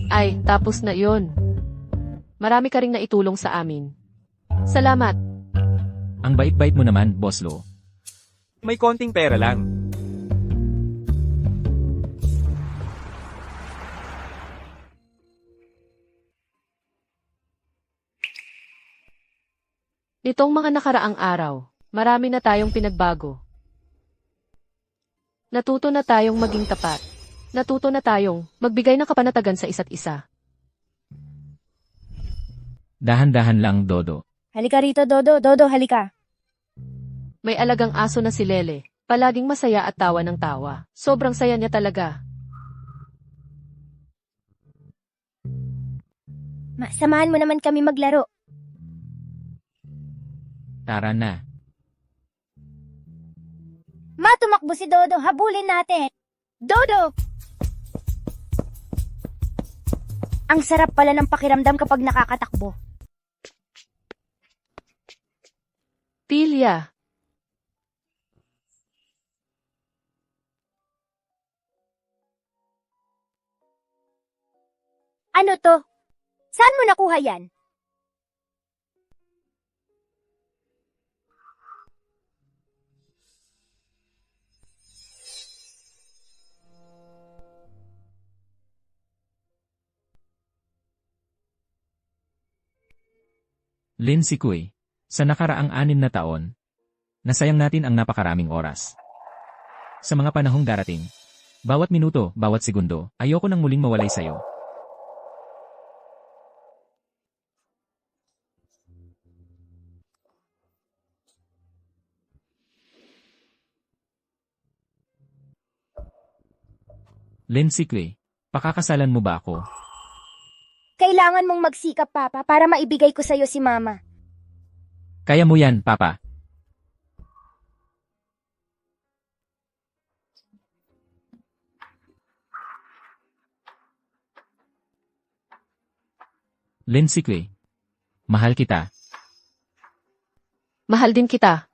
Ay, tapos na yon. Marami ka ring naitulong sa amin. Salamat. Ang bait-bait mo naman, Boss Lo. May konting pera lang. Nitong mga nakaraang araw, marami na tayong pinagbago. Natuto na tayong maging tapat. Natuto na tayong magbigay ng kapanatagan sa isa't isa. Dahan-dahan lang, Dodo. Halika rito, Dodo. Dodo, halika. May alagang aso na si Lele. Palaging masaya at tawa ng tawa. Sobrang saya niya talaga. Samahan mo naman kami maglaro. Tara na. Tumakbo si Dodo. Habulin natin. Dodo! Ang sarap pala ng pakiramdam kapag nakakatakbo. Pilya. Ano to? Saan mo nakuha yan? Lin si Kui. Sa nakaraang 6 na taon, nasayang natin ang napakaraming oras. Sa mga panahong darating, bawat minuto, bawat segundo, ayoko nang muling mawalay sa'yo. Lin si Kui, pakakasalan mo ba ako? Kailangan mong magsikap, Papa, para maibigay ko sa'yo si Mama. Kaya mo yan, Papa. Lin si Kui, mahal kita. Mahal din kita.